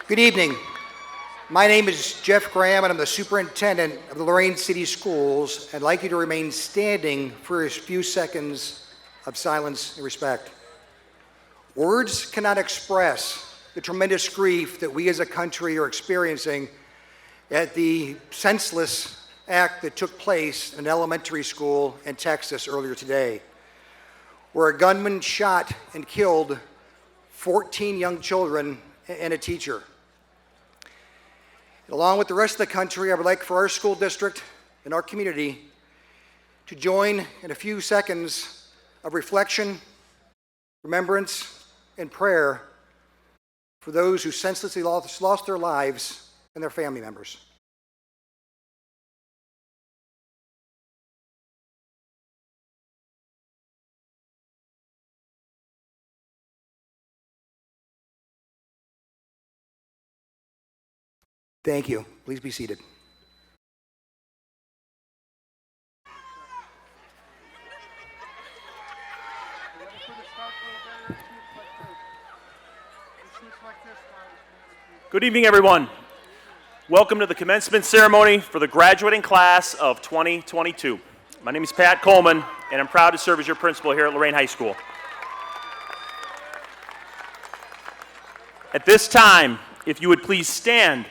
Good evening. My name is Jeff Graham, and I'm the superintendent of the Lorain City Schools. I'd like you to remain standing for a few seconds of silence and respect. Words cannot express the tremendous grief that we as a country are experiencing at the senseless act that took place in an elementary school in Texas earlier today, where a gunman shot and killed 14 young children and a teacher. Along with the rest of the country, I would like for our school district and our community to join in a few seconds of reflection, remembrance, and prayer for those who senselessly lost their lives and their family members. Thank you. Please be seated. Good evening, everyone. Welcome to the commencement ceremony for the graduating class of 2022. My name is Pat Coleman, and I'm proud to serve as your principal here at Lorain High School. At this time, if you would please stand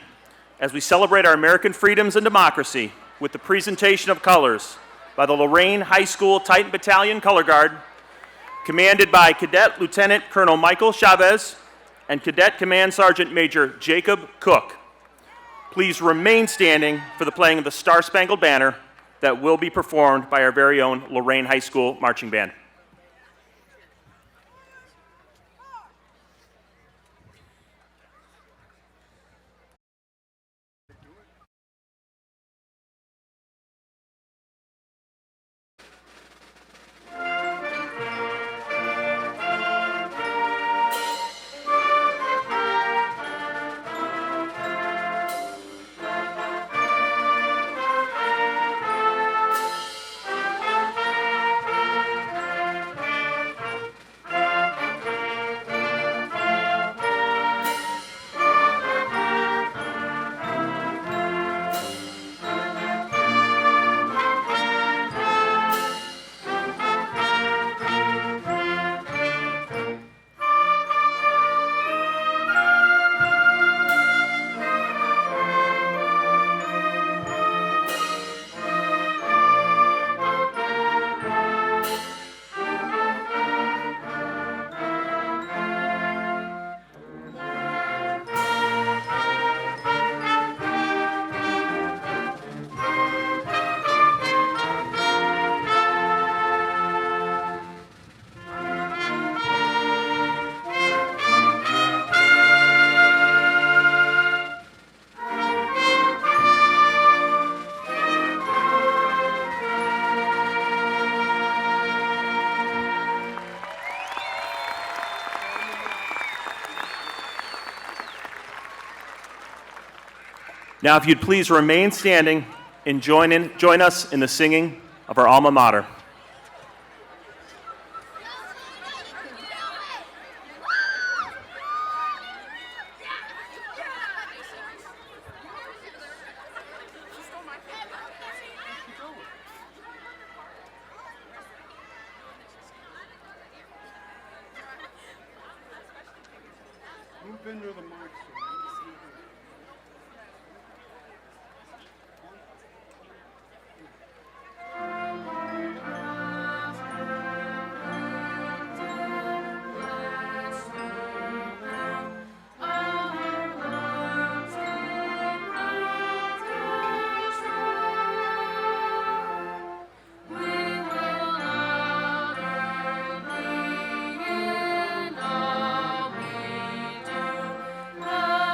as we celebrate our American freedoms and democracy with the presentation of colors by the Lorain High School Titan Battalion Color Guard, commanded by Cadet Lieutenant Colonel Michael Chavez and Cadet Command Sergeant Major Jacob Cook. Please remain standing for the playing of the Star-Spangled Banner that will be performed by our very own Lorain High School Marching Band. Now, if you'd please remain standing and join us in the singing of our alma mater. Move into the mic. Oh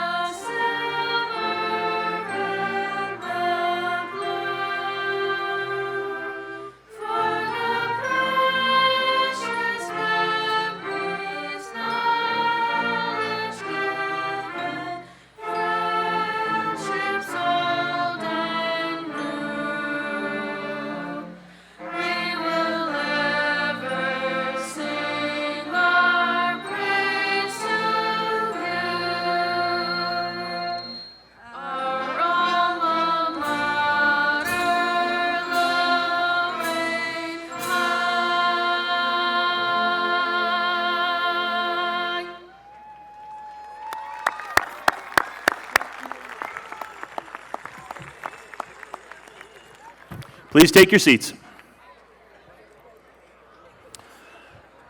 Please take your seats.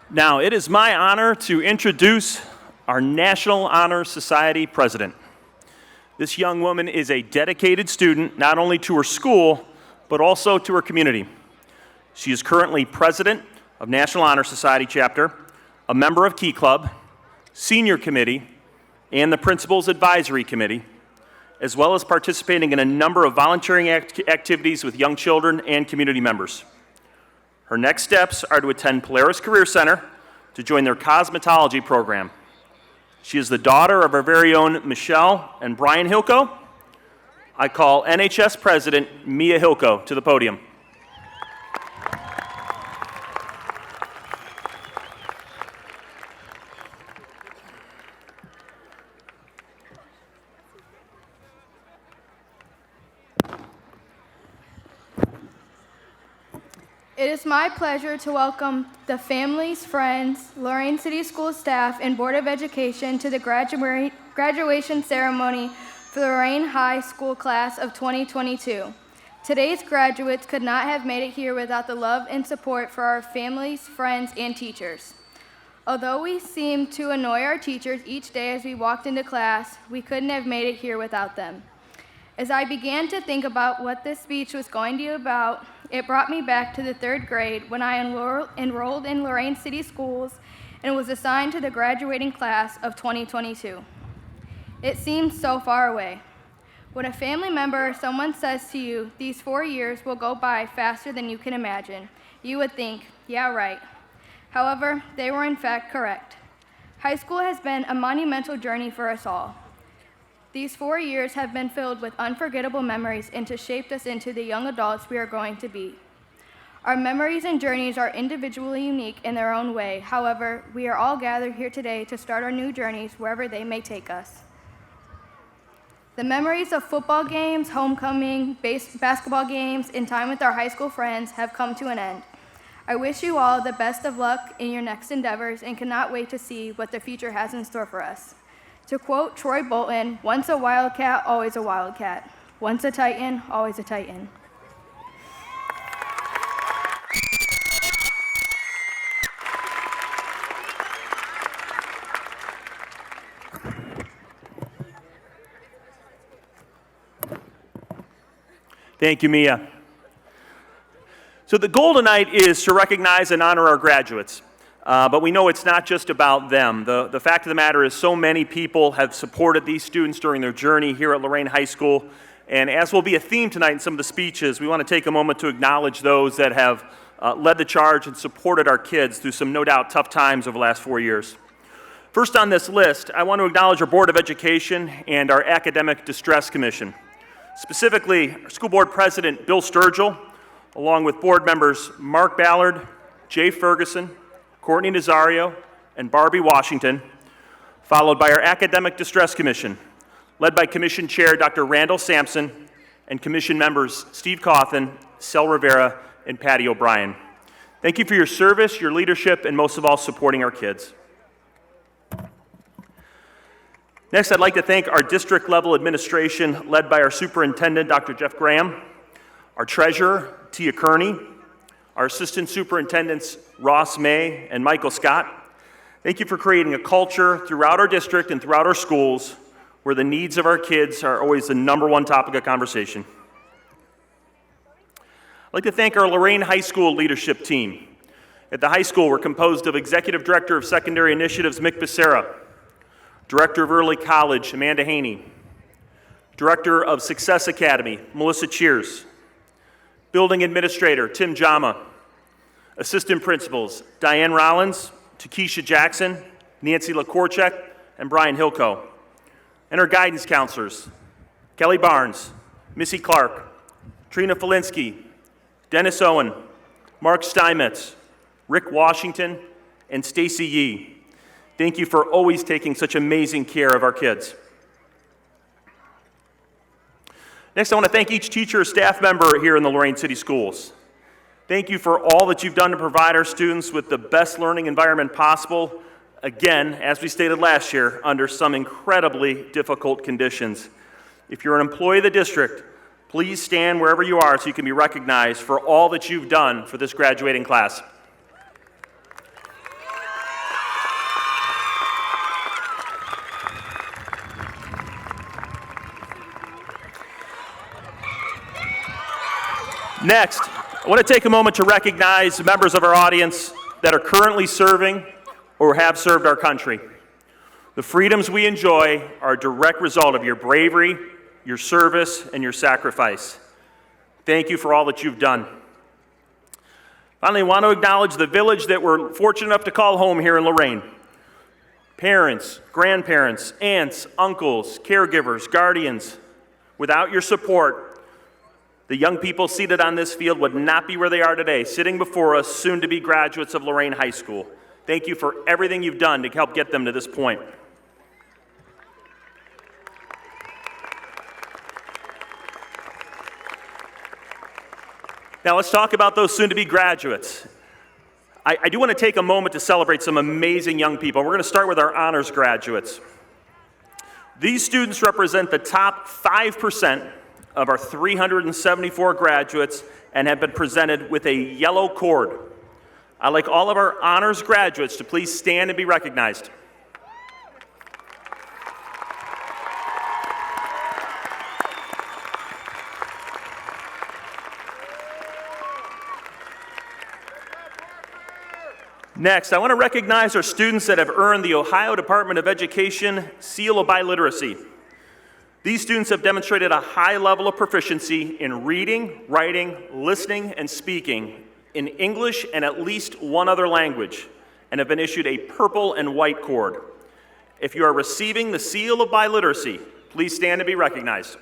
Now, it is my honor to introduce our National Honor Society president. This young woman is a dedicated student, not only to her school, but also to her community. She is currently president of National Honor Society chapter, a member of Key Club, senior committee, and the Principals Advisory Committee, as well as participating in a number of volunteering activities with young children and community members. Her next steps are to attend Polaris Career Center to join their cosmetology program. She is the daughter of our very own Michelle and Brian Hilko. I call NHS President Mia Hilko to the podium. It is my pleasure to welcome the families, friends, Lorain City School staff, and Board of Education to the graduation ceremony for the Lorain High School class of 2022. Today's graduates could not have made it here without the love and support for our families, friends, and teachers. Although we seemed to annoy our teachers each day as we walked into class, we couldn't have made it here without them. As I began to think about what this speech was going to be about, it brought me back to the 3rd grade when I enrolled in Lorain City Schools and was assigned to the graduating class of 2022. It seems so far away. When a family member or someone says to you, "These 4 years will go by faster than you can imagine," you would think, "Yeah, right." However, they were in fact correct. High school has been a monumental journey for us all. These 4 years have been filled with unforgettable memories and to shape us into the young adults we are going to be. Our memories and journeys are individually unique in their own way. However, we are all gathered here today to start our new journeys wherever they may take us. The memories of football games, homecoming, basketball games, and time with our high school friends have come to an end. I wish you all the best of luck in your next endeavors and cannot wait to see what the future has in store for us. To quote Troy Bolton, "Once a wildcat, always a wildcat. Once a Titan, always a Titan." Thank you, Mia. So the goal tonight is to recognize and honor our graduates. But we know it's not just about them. The fact of the matter is so many people have supported these students during their journey here at Lorain High School. And as will be a theme tonight in some of the speeches, we want to take a moment to acknowledge those that have led the charge and supported our kids through some no doubt tough times over the last 4 years. First on this list, I want to acknowledge our Board of Education and our Academic Distress Commission. Specifically, our School Board President Bill Sturgill, along with board members Mark Ballard, Jay Ferguson, Courtney Nazario, and Barbie Washington, followed by our Academic Distress Commission, led by Commission Chair Dr. Randall Sampson, and Commission members Steve Cawthon, Sel Rivera, and Patty O'Brien. Thank you for your service, your leadership, and most of all, supporting our kids. Next, I'd like to thank our district-level administration, led by our Superintendent, Dr. Jeff Graham, our Treasurer, Tia Kearney, our Assistant Superintendents, Ross May and Michael Scott. Thank you for creating a culture throughout our district and throughout our schools where the needs of our kids are always the #1 topic of conversation. I'd like to thank our Lorain High School leadership team. At the high school, we're composed of Executive Director of Secondary Initiatives, Mick Becerra, Director of Early College, Amanda Haney, Director of Success Academy, Melissa Cheers, Building Administrator, Tim Jama, Assistant Principals, Diane Rollins, Takesha Jackson, Nancy LaCorchek, and Brian Hilko, and our guidance counselors, Kelly Barnes, Missy Clark, Trina Felinsky, Dennis Owen, Mark Steinmetz, Rick Washington, and Stacy Yee. Thank you for always taking such amazing care of our kids. Next, I want to thank each teacher or staff member here in the Lorain City Schools. Thank you for all that you've done to provide our students with the best learning environment possible, again, as we stated last year, under some incredibly difficult conditions. If you're an employee of the district, Please stand wherever you are so you can be recognized for all that you've done for this graduating class. Next, I want to take a moment to recognize members of our audience that are currently serving or have served our country. The freedoms we enjoy are a direct result of your bravery, your service, and your sacrifice. Thank you for all that you've done. Finally, I want to acknowledge the village that we're fortunate enough to call home here in Lorain. Parents, grandparents, aunts, uncles, caregivers, guardians. Without your support, the young people seated on this field would not be where they are today, sitting before us, soon to be graduates of Lorain High School. Thank you for everything you've done to help get them to this point. Now let's talk about those soon-to-be graduates. I do want to take a moment to celebrate some amazing young people. We're going to start with our honors graduates. These students represent the top 5% of our 374 graduates and have been presented with a yellow cord. I'd like all of our honors graduates to please stand and be recognized. Next, I want to recognize our students that have earned the Ohio Department of Education Seal of Biliteracy. These students have demonstrated a high level of proficiency in reading, writing, listening, and speaking in English and at least one other language, and have been issued a purple and white cord. If you are receiving the Seal of Biliteracy, please stand and be recognized.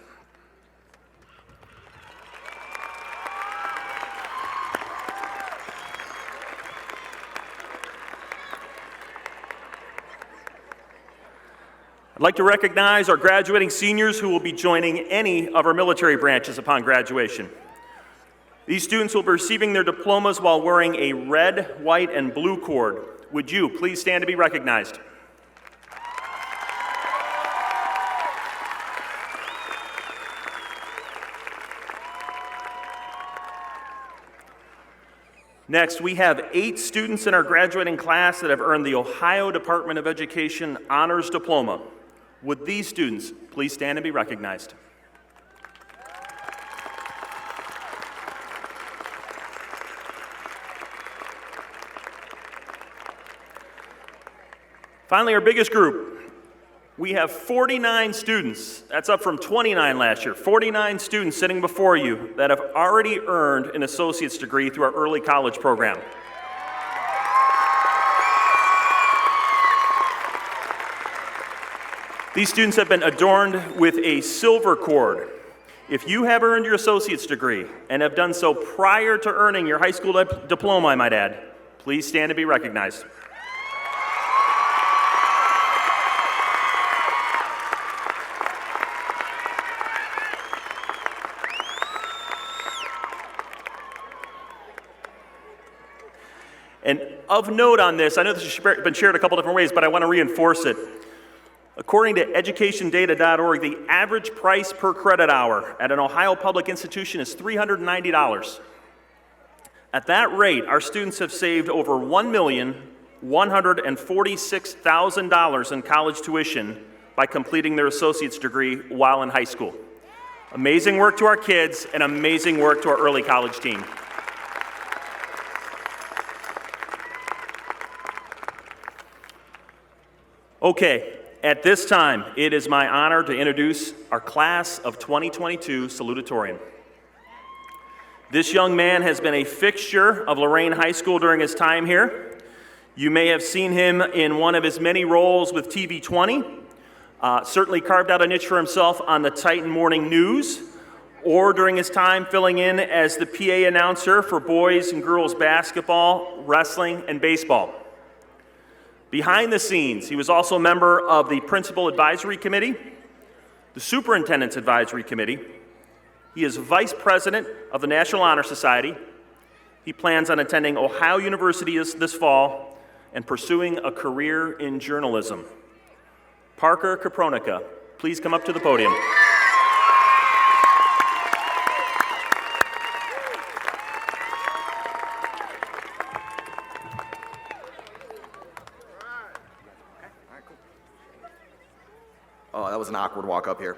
I'd like to recognize our graduating seniors who will be joining any of our military branches upon graduation. These students will be receiving their diplomas while wearing a red, white, and blue cord. Would you please stand to be recognized? Next, we have 8 students in our graduating class that have earned the Ohio Department of Education Honors Diploma. Would these students please stand and be recognized? Finally, our biggest group. We have 49 students. That's up from 29 last year. 49 students sitting before you that have already earned an associate's degree through our early college program. These students have been adorned with a silver cord. If you have earned your associate's degree and have done so prior to earning your high school diploma, I might add, please stand to be recognized. And of note on this, I know this has been shared a couple different ways, but I want to reinforce it. According to educationdata.org, the average price per credit hour at an Ohio public institution is $390. At that rate, our students have saved over $1,146,000 in college tuition by completing their associate's degree while in high school. Amazing work to our kids and amazing work to our early college team. Okay. At this time, it is my honor to introduce our class of 2022 Salutatorian. This young man has been a fixture of Lorain High School during his time here. You may have seen him in one of his many roles with TV 20, certainly carved out a niche for himself on the Titan Morning News, or during his time filling in as the PA announcer for boys and girls basketball, wrestling, and baseball. Behind the scenes, he was also a member of the Principal Advisory Committee, the Superintendent's Advisory Committee. He is Vice President of the National Honor Society. He plans on attending Ohio University this fall and pursuing a career in journalism. Parker Kapronica, please come up to the podium. Oh, that was an awkward walk up here.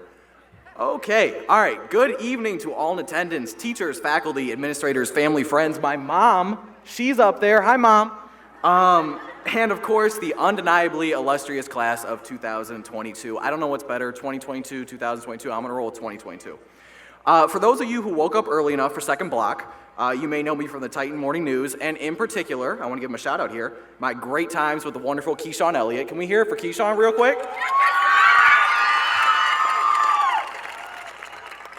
Okay, all right. Good evening to all in attendance, teachers, faculty, administrators, family, friends. My mom, she's up there. Hi, Mom. And of course, the undeniably illustrious class of 2022. I don't know what's better, 2022, 2022. I'm gonna roll with 2022. For those of you who woke up early enough for second block, you may know me from the Titan Morning News, and in particular, I want to give him a shout out here, my great times with the wonderful Keyshawn Elliott. Can we hear it for Keyshawn real quick?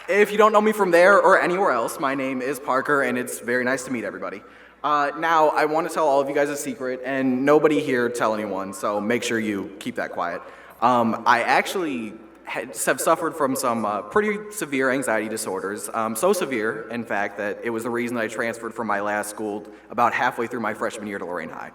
If you don't know me from there or anywhere else, my name is Parker, and it's very nice to meet everybody. Now, I want to tell all of you guys a secret, and nobody here tell anyone, so make sure you keep that quiet. I actually have suffered from some pretty severe anxiety disorders, so severe, in fact, that it was the reason I transferred from my last school about halfway through my freshman year to Lorain High.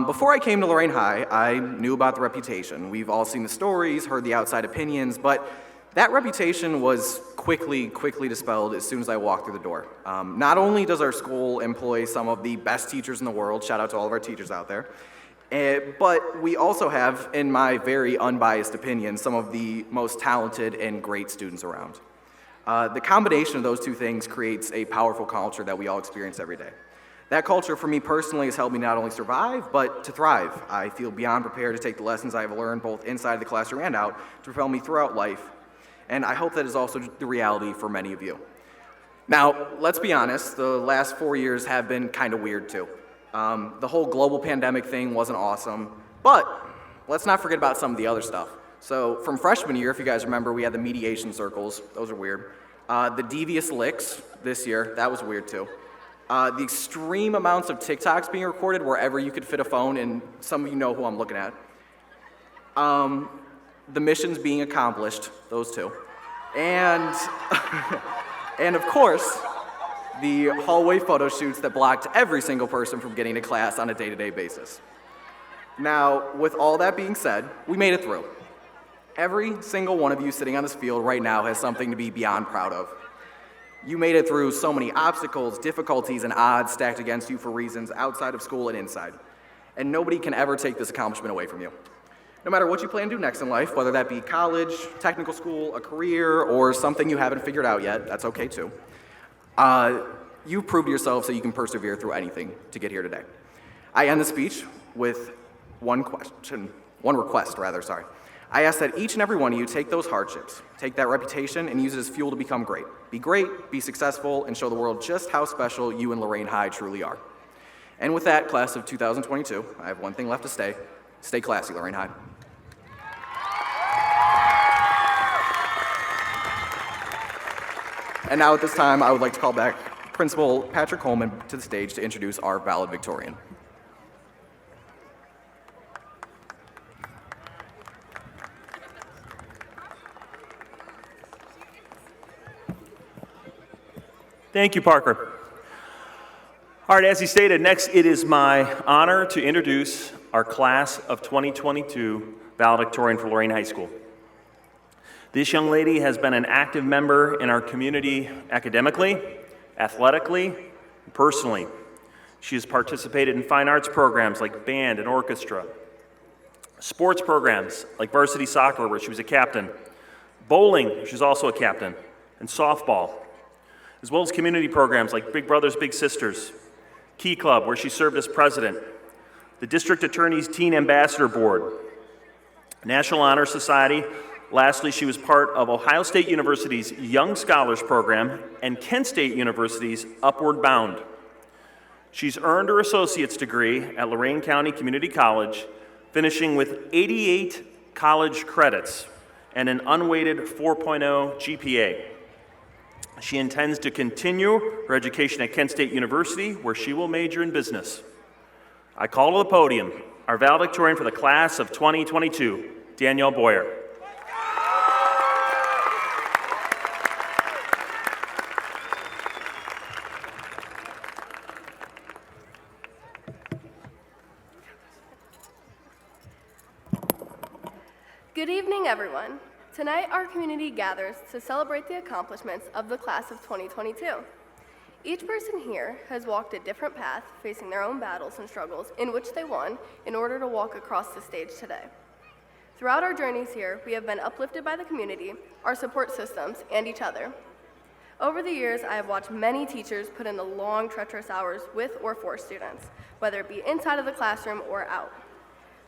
Before I came to Lorain High, I knew about the reputation. We've all seen the stories, heard the outside opinions, but that reputation was quickly dispelled as soon as I walked through the door. Not only does our school employ some of the best teachers in the world, shout out to all of our teachers out there, but we also have, in my very unbiased opinion, some of the most talented and great students around. The combination of those two things creates a powerful culture that we all experience every day. That culture for me personally has helped me not only survive, but to thrive. I feel beyond prepared to take the lessons I've learned both inside the classroom and out to propel me throughout life. And I hope that is also the reality for many of you. Now, let's be honest, the last 4 years have been kind of weird too. The whole global pandemic thing wasn't awesome, but let's not forget about some of the other stuff. So from freshman year, if you guys remember, we had the mediation circles. Those are weird. The devious licks this year, that was weird too. The extreme amounts of TikToks being recorded wherever you could fit a phone, and some of you know who I'm looking at. The missions being accomplished, those two. And, and of course, the hallway photo shoots that blocked every single person from getting to class on a day-to-day basis. Now, with all that being said, we made it through. Every single one of you sitting on this field right now has something to be beyond proud of. You made it through so many obstacles, difficulties, and odds stacked against you for reasons outside of school and inside. And nobody can ever take this accomplishment away from you. No matter what you plan to do next in life, whether that be college, technical school, a career, or something you haven't figured out yet, that's okay too. You've proved yourself so you can persevere through anything to get here today. I end the speech with one request. I ask that each and every one of you take those hardships, take that reputation, and use it as fuel to become great. Be great, be successful, and show the world just how special you and Lorain High truly are. And with that, class of 2022, I have one thing left to say. Stay classy, Lorain High. And now at this time, I would like to call back Principal Patrick Coleman to the stage to introduce our valedictorian. Thank you, Parker. All right, as he stated, next it is my honor to introduce our class of 2022 valedictorian for Lorain High School. This young lady has been an active member in our community academically, athletically, and personally. She has participated in fine arts programs like band and orchestra, sports programs like varsity soccer, where she was a captain, bowling, she's also a captain, and softball, as well as community programs like Big Brothers Big Sisters, Key Club, where she served as president, the District Attorney's Teen Ambassador Board, National Honor Society. Lastly, she was part of Ohio State University's Young Scholars Program and Kent State University's Upward Bound. She's earned her associate's degree at Lorain County Community College, finishing with 88 college credits and an unweighted 4.0 GPA. She intends to continue her education at Kent State University, where she will major in business. I call to the podium our valedictorian for the class of 2022, Danielle Boyer. Good evening, everyone. Tonight, our community gathers to celebrate the accomplishments of the class of 2022. Each person here has walked a different path, facing their own battles and struggles in which they won in order to walk across the stage today. Throughout our journeys here, we have been uplifted by the community, our support systems, and each other. Over the years, I have watched many teachers put in the long, treacherous hours with or for students, whether it be inside of the classroom or out.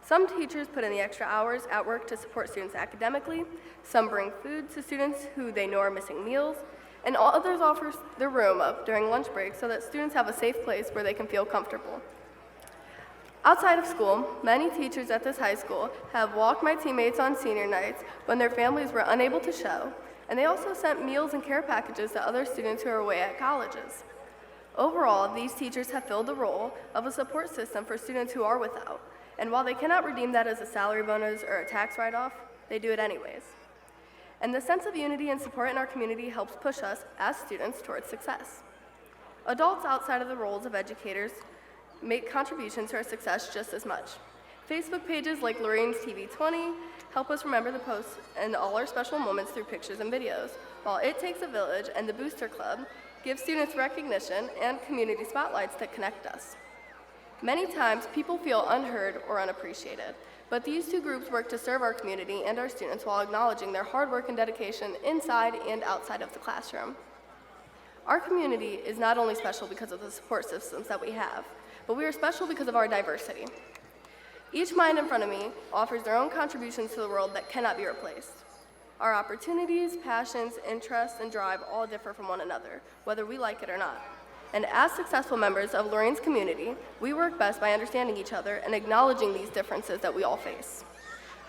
Some teachers put in the extra hours at work to support students academically, some bring food to students who they know are missing meals, and others offer their room up during lunch breaks so that students have a safe place where they can feel comfortable. Outside of school, many teachers at this high school have walked my teammates on senior nights when their families were unable to show, and they also sent meals and care packages to other students who are away at colleges. Overall, these teachers have filled the role of a support system for students who are without, and while they cannot redeem that as a salary bonus or a tax write-off, they do it anyways. And the sense of unity and support in our community helps push us, as students, towards success. Adults outside of the roles of educators make contributions to our success just as much. Facebook pages like Lorain's TV 20 help us remember the posts and all our special moments through pictures and videos, while It Takes a Village and the Booster Club give students recognition and community spotlights that connect us. Many times, people feel unheard or unappreciated, but these two groups work to serve our community and our students while acknowledging their hard work and dedication inside and outside of the classroom. Our community is not only special because of the support systems that we have, but we are special because of our diversity. Each mind in front of me offers their own contributions to the world that cannot be replaced. Our opportunities, passions, interests, and drive all differ from one another, whether we like it or not. And as successful members of Lorain's community, we work best by understanding each other and acknowledging these differences that we all face.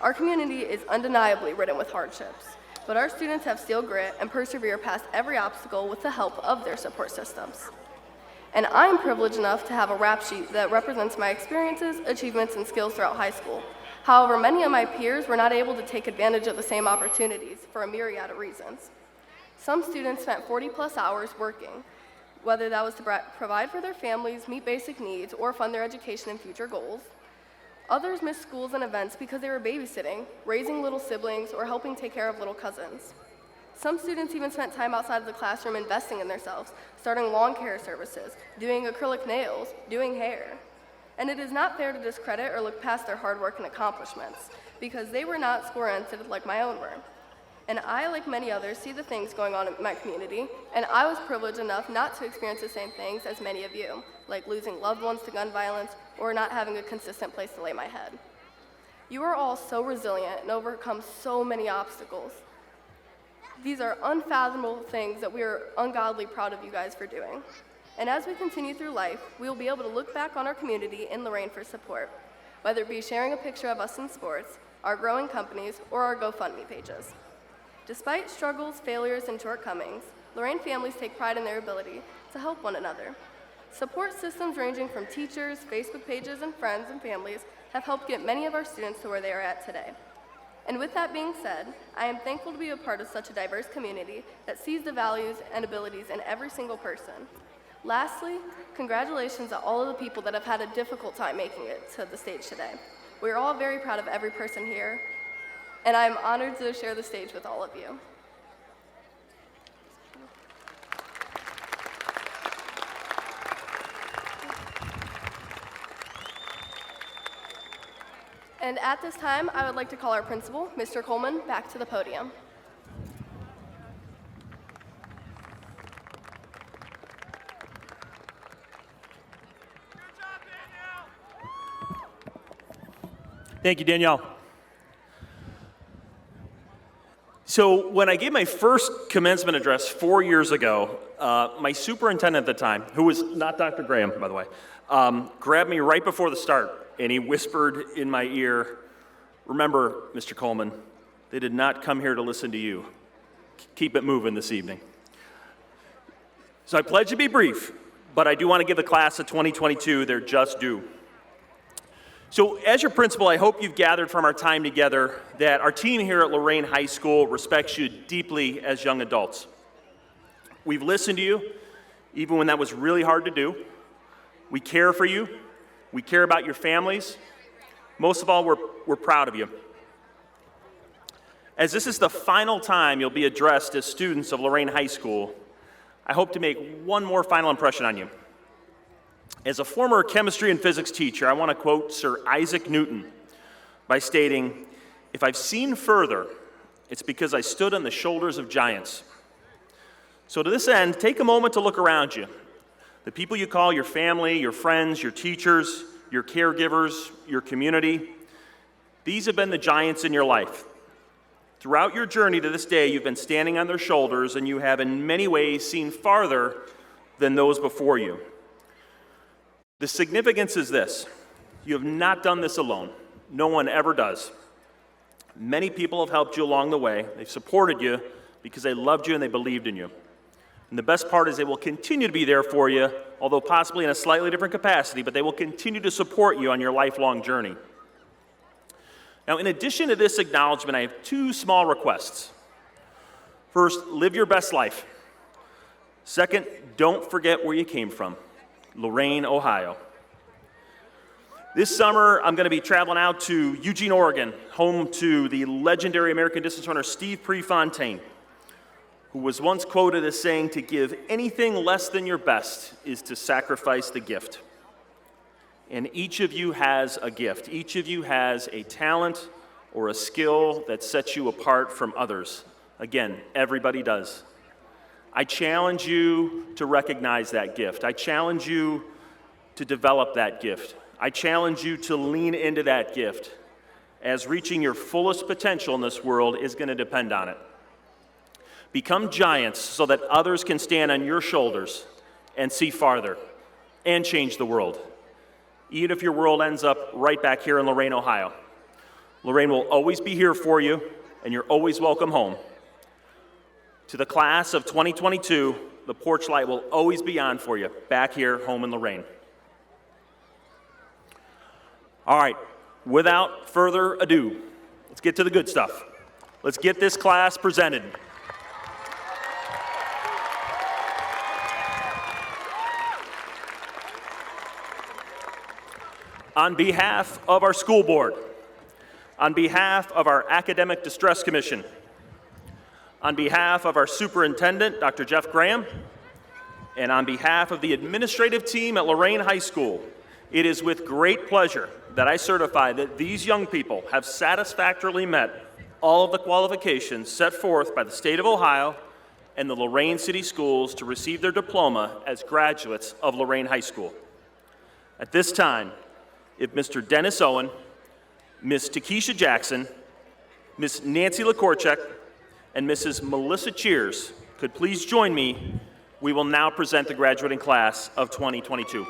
Our community is undeniably ridden with hardships, but our students have steel grit and persevere past every obstacle with the help of their support systems. And I'm privileged enough to have a rap sheet that represents my experiences, achievements, and skills throughout high school. However, many of my peers were not able to take advantage of the same opportunities for a myriad of reasons. Some students spent 40+ hours working, whether that was to provide for their families, meet basic needs, or fund their education and future goals. Others missed schools and events because they were babysitting, raising little siblings, or helping take care of little cousins. Some students even spent time outside of the classroom investing in themselves, starting lawn care services, doing acrylic nails, doing hair. And it is not fair to discredit or look past their hard work and accomplishments, because they were not school-oriented like my own were. And I, like many others, see the things going on in my community, and I was privileged enough not to experience the same things as many of you, like losing loved ones to gun violence or not having a consistent place to lay my head. You are all so resilient and overcome so many obstacles. These are unfathomable things that we are ungodly proud of you guys for doing. And as we continue through life, we will be able to look back on our community in Lorain for support, whether it be sharing a picture of us in sports, our growing companies, or our GoFundMe pages. Despite struggles, failures, and shortcomings, Lorain families take pride in their ability to help one another. Support systems ranging from teachers, Facebook pages, and friends and families have helped get many of our students to where they are at today. And with that being said, I am thankful to be a part of such a diverse community that sees the values and abilities in every single person. Lastly, congratulations to all of the people that have had a difficult time making it to the stage today. We are all very proud of every person here, and I am honored to share the stage with all of you. And at this time, I would like to call our principal, Mr. Coleman, back to the podium. Thank you, Danielle. So when I gave my first commencement address 4 years ago, my superintendent at the time, who was not Dr. Graham, by the way, grabbed me right before the start, and he whispered in my ear, "Remember, Mr. Coleman, they did not come here to listen to you. Keep it moving this evening." So I pledge to be brief, but I do want to give the class of 2022 their just due. So as your principal, I hope you've gathered from our time together that our team here at Lorain High School respects you deeply as young adults. We've listened to you, even when that was really hard to do. We care for you. We care about your families. Most of all, we're proud of you. As this is the final time you'll be addressed as students of Lorain High School, I hope to make one more final impression on you. As a former chemistry and physics teacher, I want to quote Sir Isaac Newton by stating, If I've seen further, it's because I stood on the shoulders of giants. So to this end, take a moment to look around you. The people you call your family, your friends, your teachers, your caregivers, your community, these have been the giants in your life. Throughout your journey to this day, you've been standing on their shoulders, and you have in many ways seen farther than those before you. The significance is this: you have not done this alone. No one ever does. Many people have helped you along the way. They've supported you because they loved you and they believed in you. And the best part is they will continue to be there for you, although possibly in a slightly different capacity, but they will continue to support you on your lifelong journey. Now, in addition to this acknowledgement, I have two small requests. First, live your best life. Second, don't forget where you came from, Lorain, Ohio. This summer, I'm going to be traveling out to Eugene, Oregon, home to the legendary American distance runner Steve Prefontaine, who was once quoted as saying, "To give anything less than your best is to sacrifice the gift." And each of you has a gift. Each of you has a talent or a skill that sets you apart from others. Again, everybody does. I challenge you to recognize that gift. I challenge you to develop that gift. I challenge you to lean into that gift, as reaching your fullest potential in this world is going to depend on it. Become giants so that others can stand on your shoulders and see farther and change the world, even if your world ends up right back here in Lorain, Ohio. Lorain will always be here for you, and you're always welcome home. To the class of 2022, the porch light will always be on for you back here home in Lorain. All right, without further ado, let's get to the good stuff. Let's get this class presented. On behalf of our school board, on behalf of our Academic Distress Commission, on behalf of our superintendent, Dr. Jeff Graham, and on behalf of the administrative team at Lorain High School, it is with great pleasure that I certify that these young people have satisfactorily met all of the qualifications set forth by the state of Ohio and the Lorain City Schools to receive their diploma as graduates of Lorain High School. At this time, if Mr. Dennis Owen, Ms. Takesha Jackson, Ms. Nancy LaKorchek, and Mrs. Melissa Cheers could please join me, we will now present the graduating class of 2022.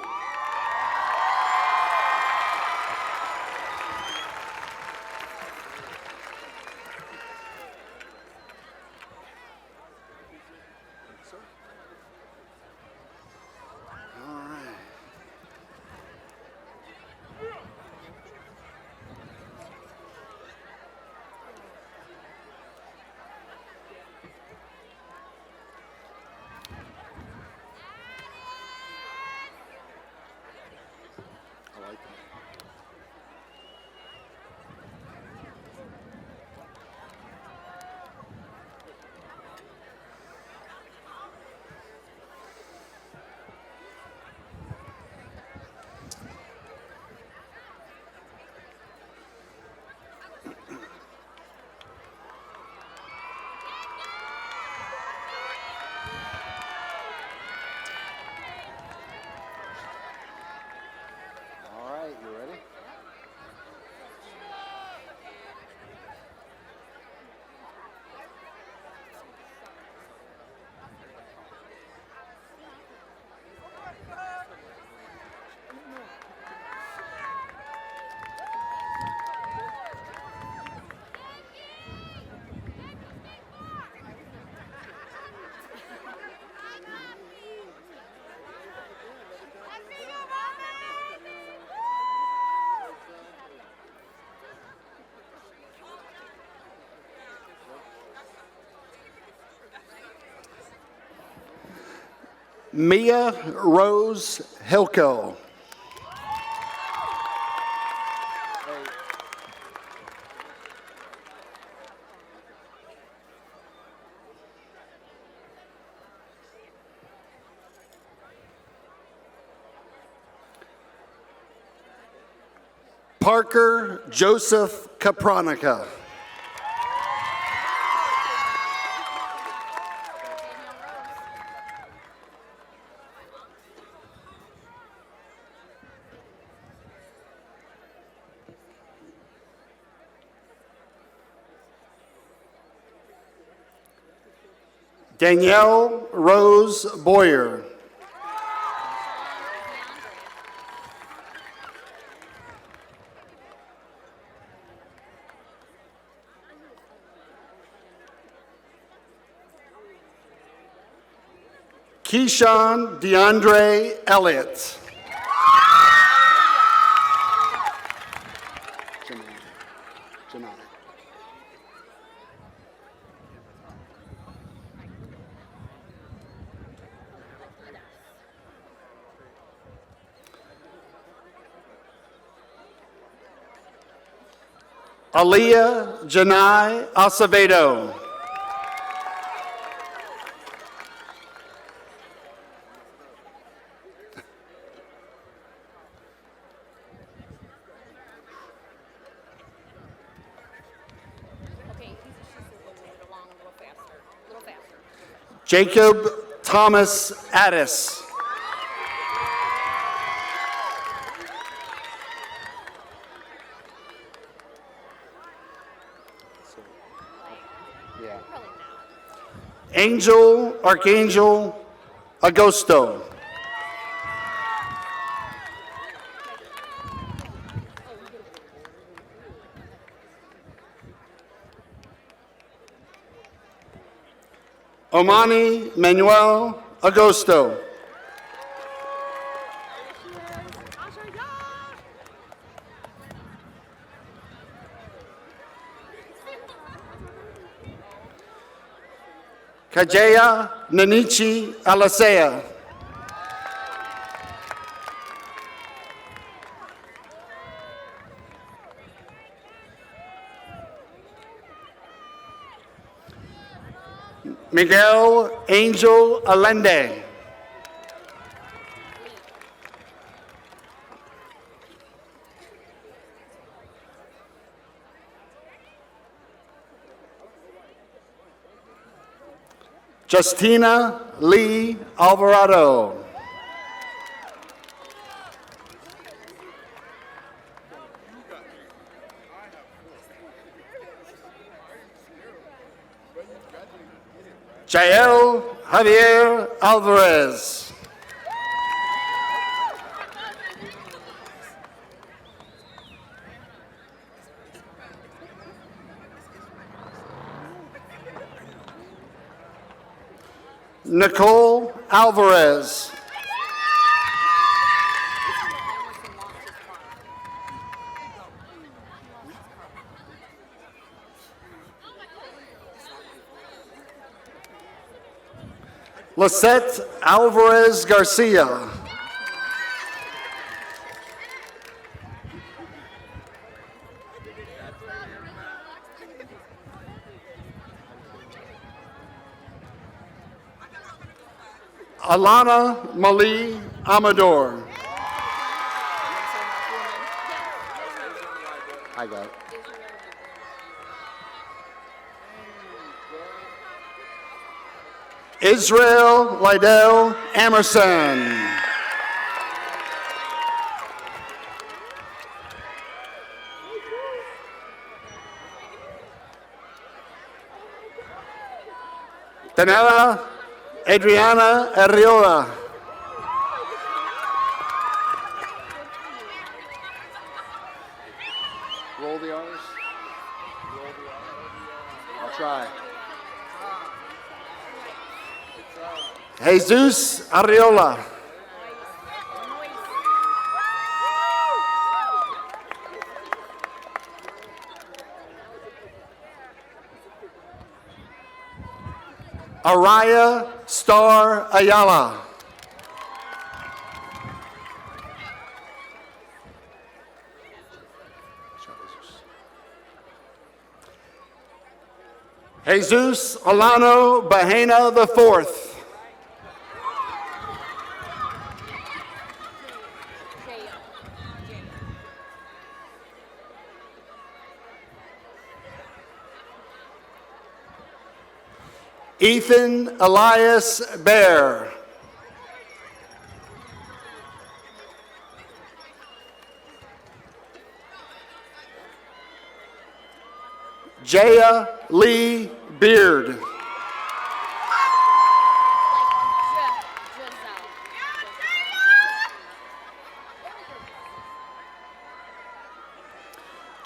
Mia Rose Hilko. Parker Joseph Capranica. Danielle Rose Boyer. Keyshawn DeAndre Elliott. Janai. Aaliyah Janai Acevedo. Jacob Thomas Addis. Angel Archangel Agosto. Omani Manuel Agosto. Kajaya Nanichi Alasea. Miguel Angel Allende. Justina Lee Alvarado. Jael Javier Alvarez. Nicole Alvarez. Lisette Alvarez Garcia. Alana Mali Amador. I got it. Israel Lydell Emerson. Danella Adriana Arriola. Roll the R's. I'll try. Jesus Arriola. Araya Star Ayala. Jesus Alano Bahena IV. Ethan Elias Bear. Jaya Lee Beard.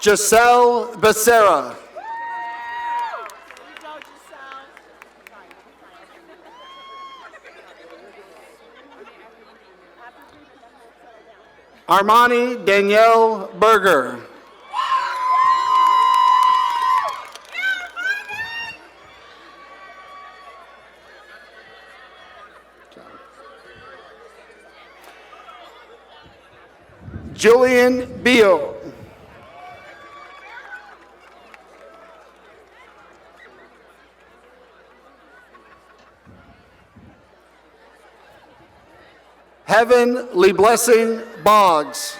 Giselle Becerra. Armani Danielle Berger. Julian Beal. Heaven Lee Blessing Boggs.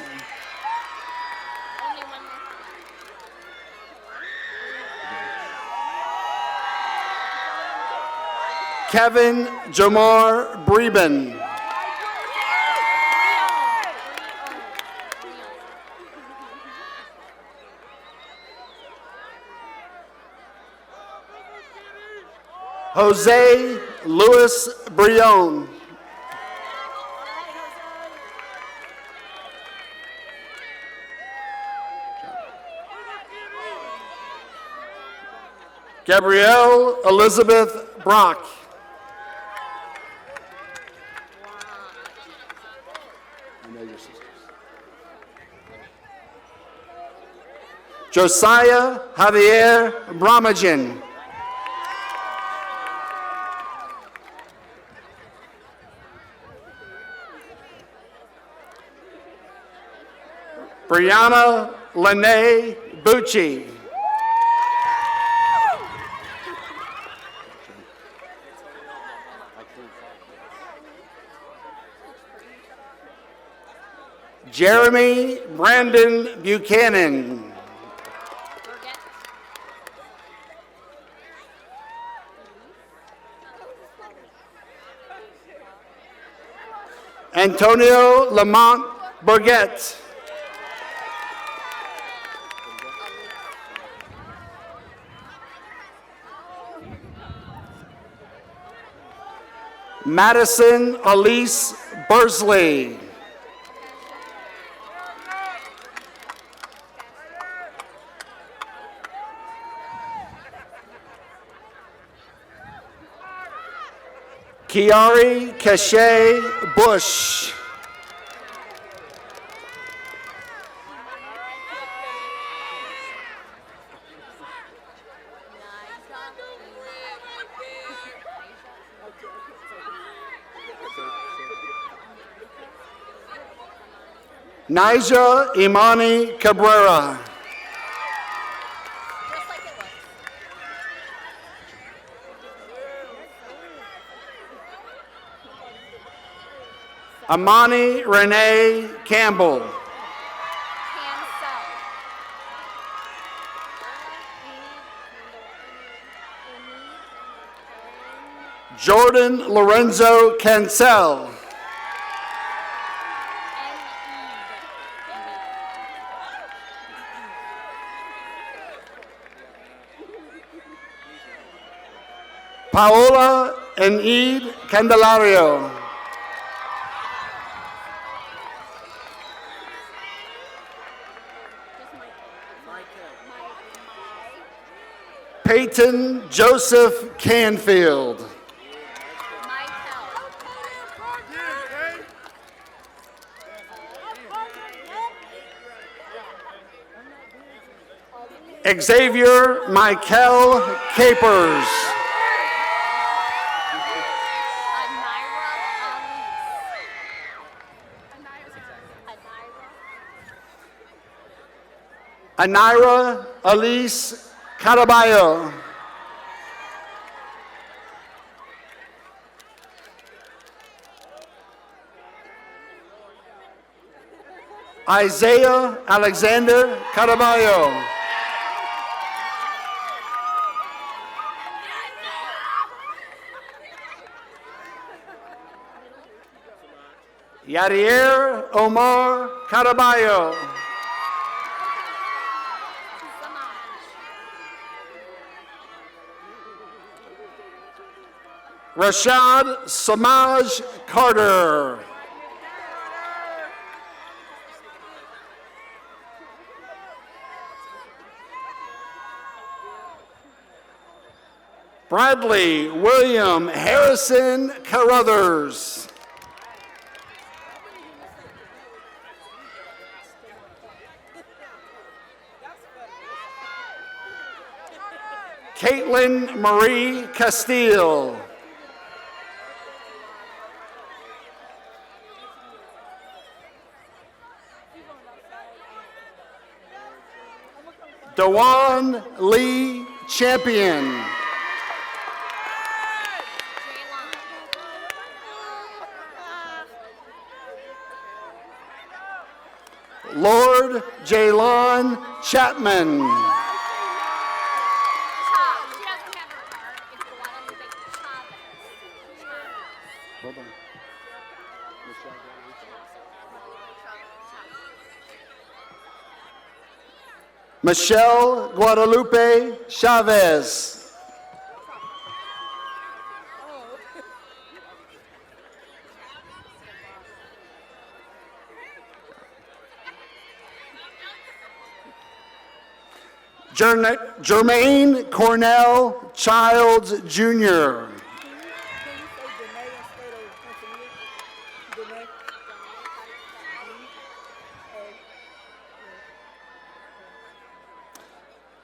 Kevin Jamar Breben. Jose Luis Brion. Gabrielle Elizabeth Brock. Josiah Javier Bramajan. Brianna Lene Bucci. Jeremy Brandon Buchanan. Antonio Lamont Burgett. Madison Elise Bursley. Kiari Cachet Bush. Nija Imani Cabrera. Amani Renee Campbell. Jordan Lorenzo Cancel. Paola Enid Candelario. Peyton Joseph Canfield. Xavier Michael Capers. Anira Elise Caraballo. Isaiah Alexander Caraballo. Yadier Omar Caraballo. Rashad Samaj Carter. Bradley William Harrison Carruthers. Caitlin Marie Castile. Dewan Lee Champion. Lord Jaylon Chapman. Michelle Guadalupe Chavez. Jermaine Cornell Childs Jr.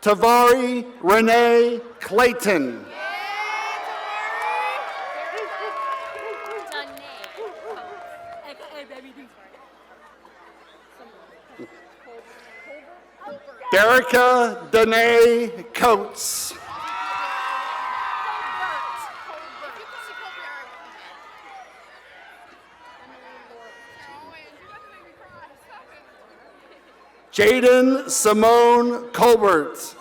Tavari Renee Clayton. Derica Danae Coates. Jaden Simone Colbert.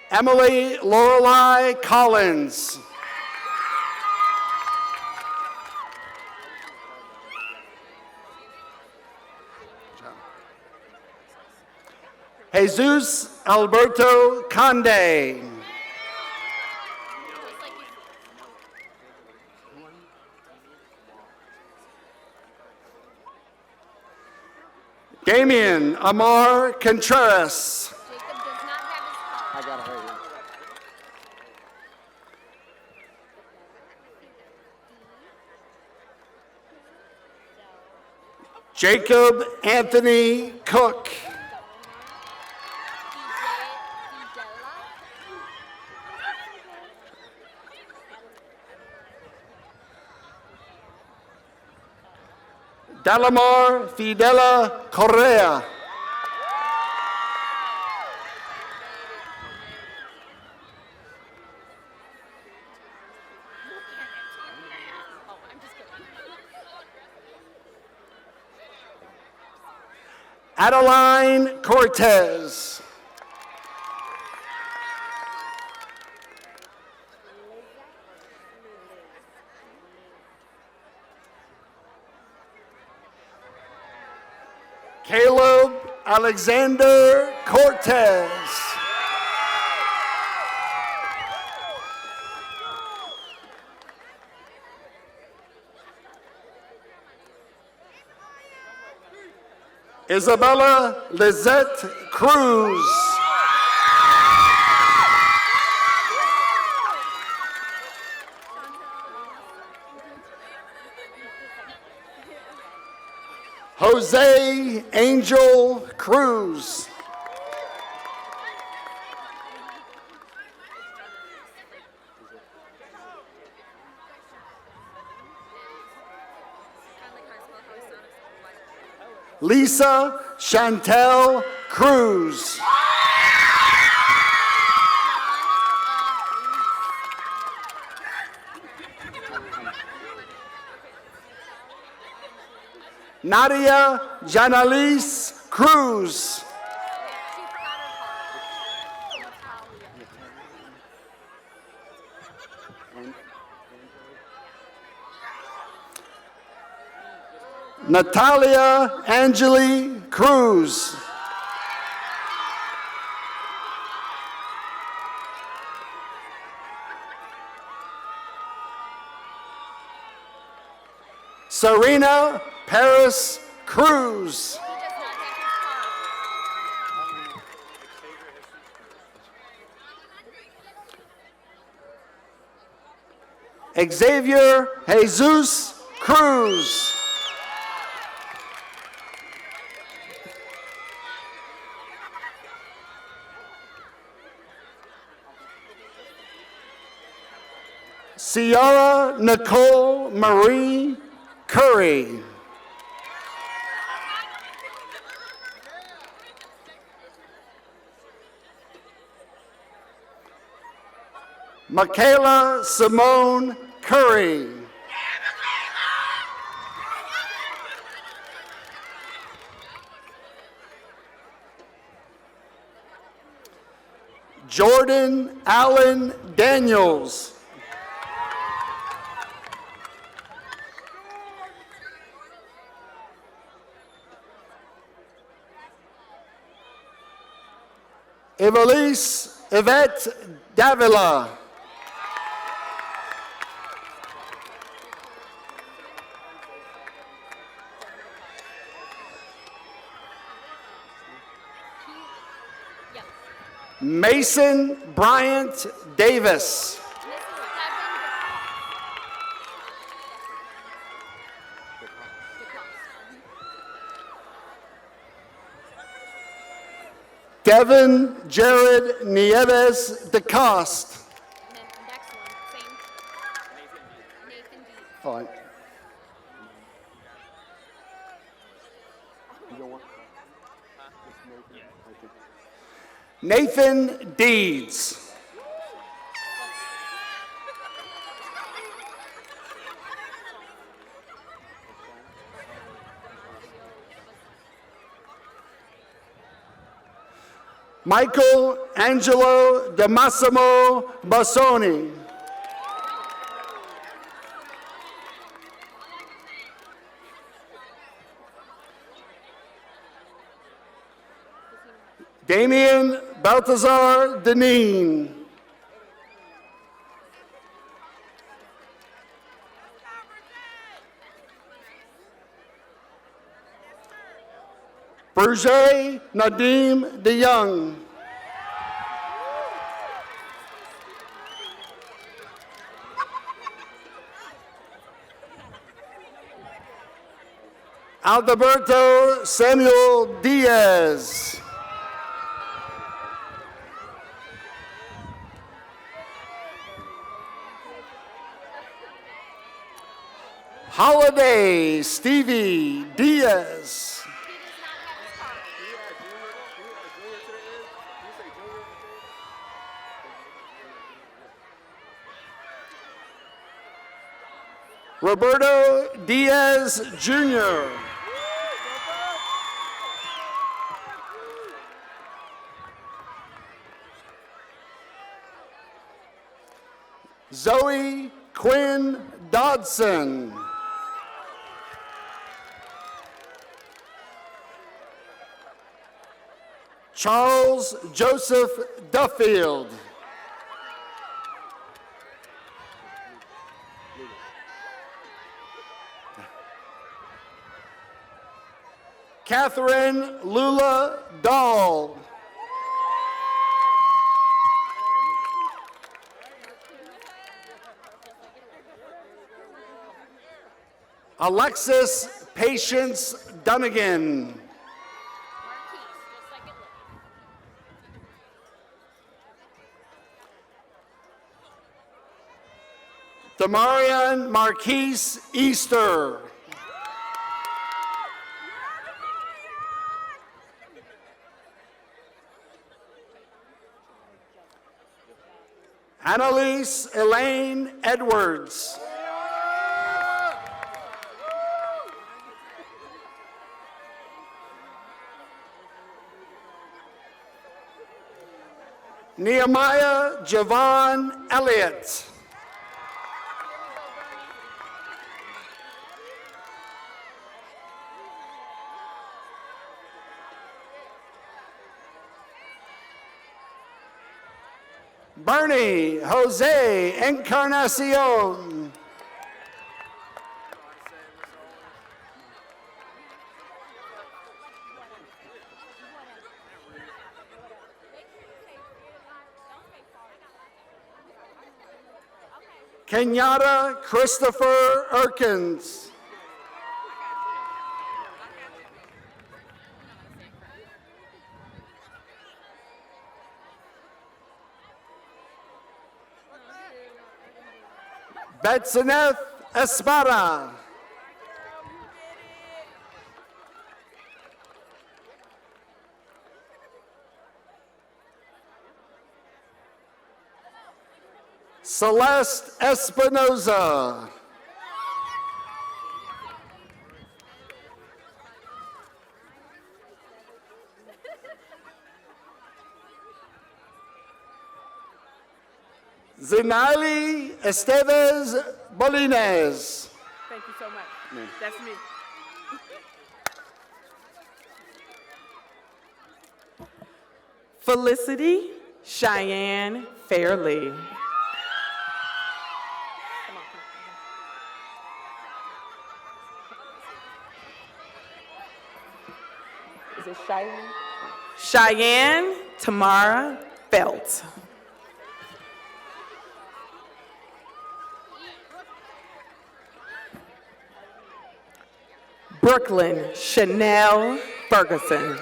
Emily Lorelei Collins. Jesus Alberto Conde. Damian Amar Contreras. I got it right here. Jacob Anthony Cook. Dalamar Fidela Correa. Adeline Cortez. Caleb Alexander Cortez. Isabella Lizette Cruz. Jose Angel Cruz. Lisa Chantel Cruz. Nadia Janalise Cruz. Natalia Angeli Cruz. Serena Paris Cruz. He does not have his card. Xavier Jesus Cruz. Ciara Nicole Marie Curry. Michaela Simone Curry. Jordan Allen Daniels. Evelise Yvette Davila. Yep. Mason Bryant Davis. Kevin Jared Nieves DeCoste. And then next one, same. Nathan D. Fine. Nathan Deeds. Michael Angelo De Massimo Bassoni. Damian Baltazar Deneen. Berger Nadim DeYoung. Alberto Samuel Diaz. Holiday Stevie Diaz. Roberto Diaz Jr. Zoe Quinn Dodson. Charles Joseph Duffield. Catherine Lula Dahl. Alexis Patience Dunnigan. Damarian Marquise Easter. Annalise Elaine Edwards. Nehemiah Javon Elliott. Bernie Jose Encarnacion. Kenyatta Christopher Erkins. Betsineth Espada. Celeste Espinoza. Zinali Estevez Bolines. Thank you so much. That's me. Felicity Cheyenne Fairley. Is it Cheyenne? Cheyenne Tamara Felt. Brooklyn Chanel Ferguson.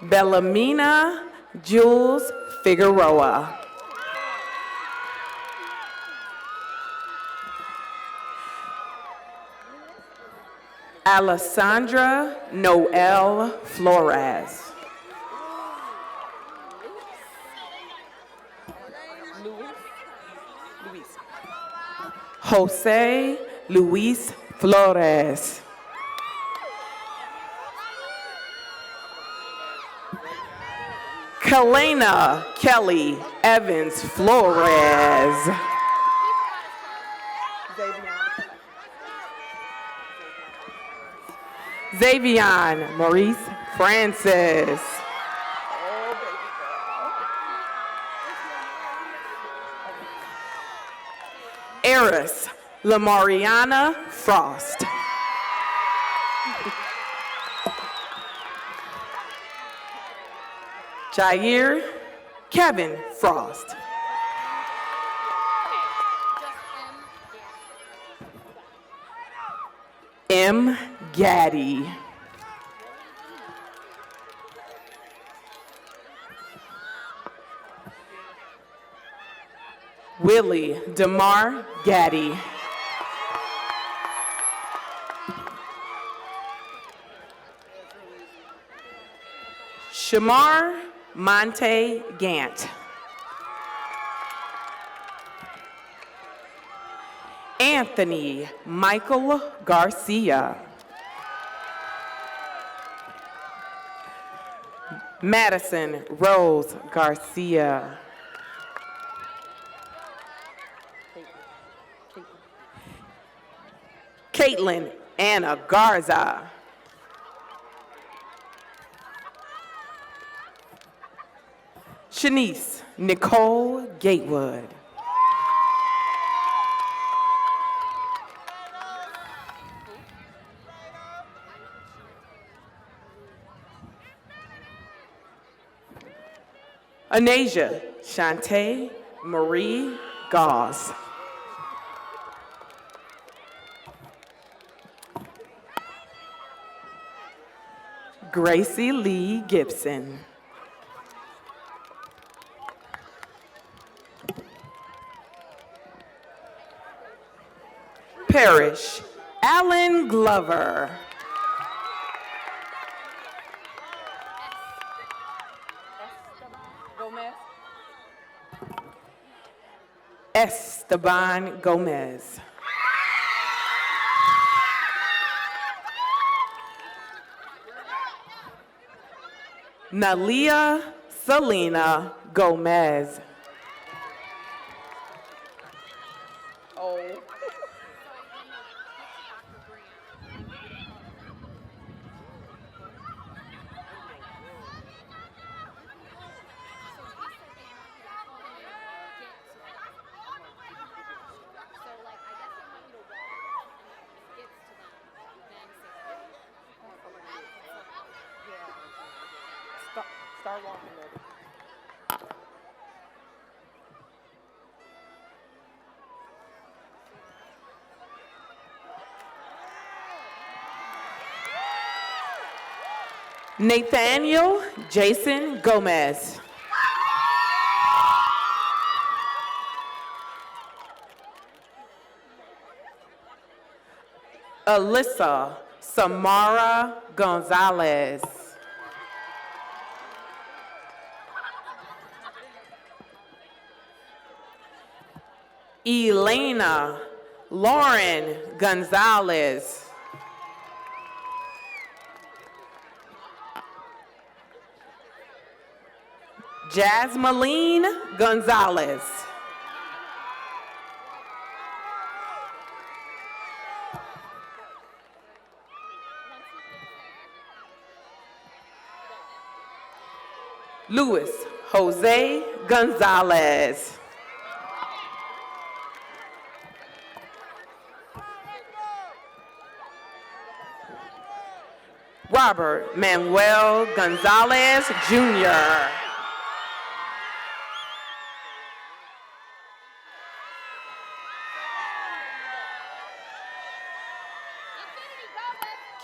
Bellamina Jules Figueroa. Alessandra Noel Flores. Jose Luis Flores. Kalena Kelly Evans Flores. Xavion Maurice Francis. Eris Lamariana Frost. Jair Kevin Frost. M. Gaddy. Willie DeMar Gaddy. Shamar Monte Gant. Anthony Michael Garcia. Madison Rose Garcia. Caitlin Anna Garza. Shanice Nicole Gatewood. Anasia Shantae Marie Goss. Gracie Lee Gibson. Parrish Alan Glover. Esteban Gomez. Nalia Selena Gomez. Start walking, ready. Nathaniel Jason Gomez. Alyssa Samara Gonzalez. Elena Lauren Gonzalez. Jasmine Gonzalez. Luis Jose Gonzalez. Robert Manuel Gonzalez Jr.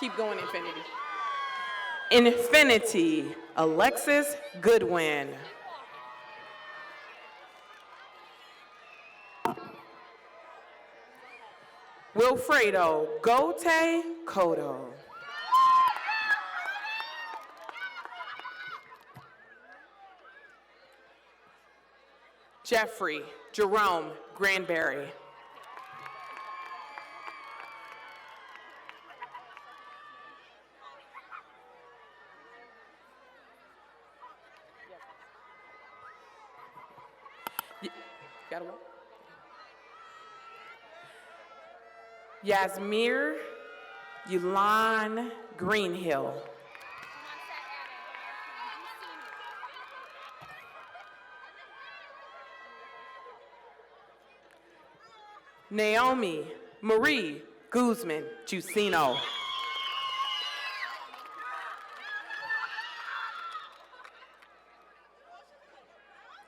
Keep going, Infinity. Infinity, Alexis Goodwin. Wilfredo Gote Cotto. Jeffrey Jerome Granberry. Gotta walk. Yasmir Yulan Greenhill. Naomi Marie Guzman Jusino.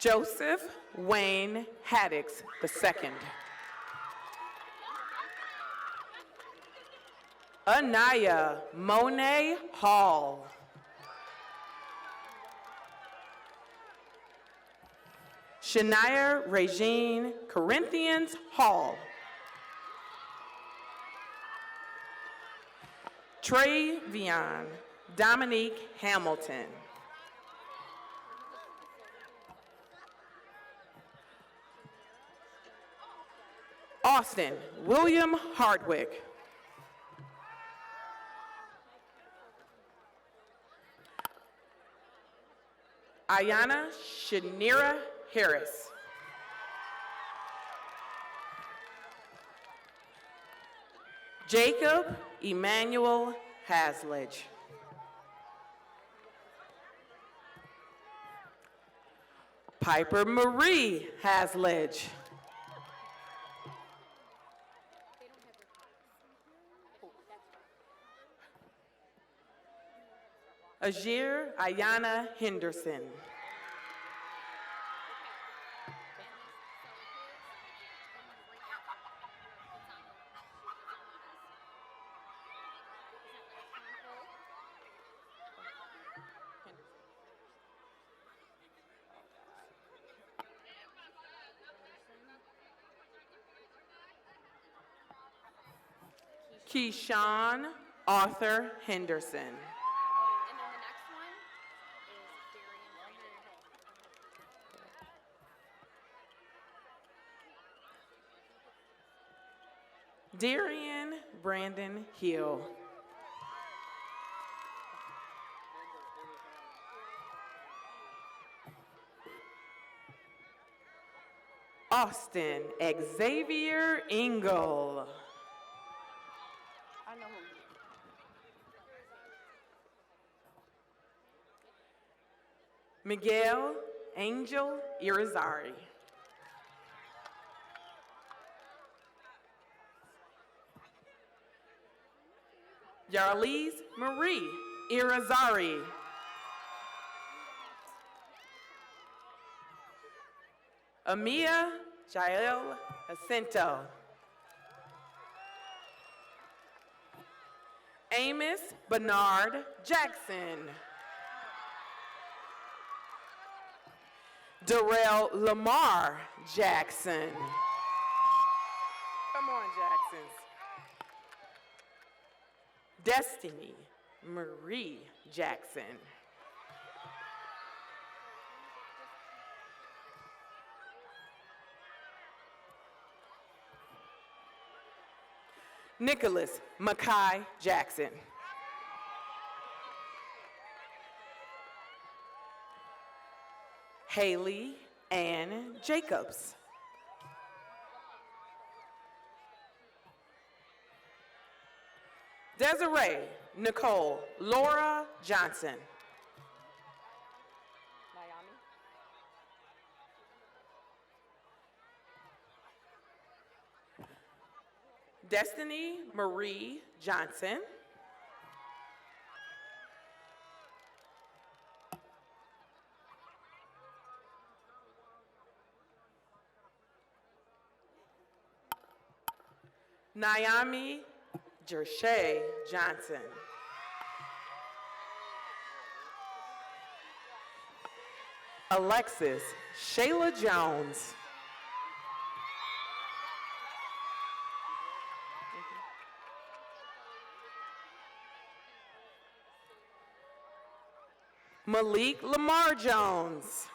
Joseph Wayne Haddix II. Anaya Monet Hall. Shania Regine Corinthians Hall. Travion Dominique Hamilton. Austin William Hardwick. Ayana Shanira Harris. Jacob Emmanuel Hasledge. Piper Marie Hasledge. Ajir Ayana Henderson. Keyshawn Arthur Henderson. And then the next one is Darian Brandon Hill. Austin Xavier Engel. Miguel Angel Irizarry. Yarlise Marie Irizarry. Amia Jael Jacinto. Amos Bernard Jackson. Darrell Lamar Jackson. Come on, Jacksons. Destiny Marie Jackson. Nicholas Mackay Jackson. Haley Ann Jacobs. Desiree Nicole Laura Johnson. Destiny Marie Johnson. Naomi Jershay Johnson. Alexis Shayla Jones. Malik Lamar Jones.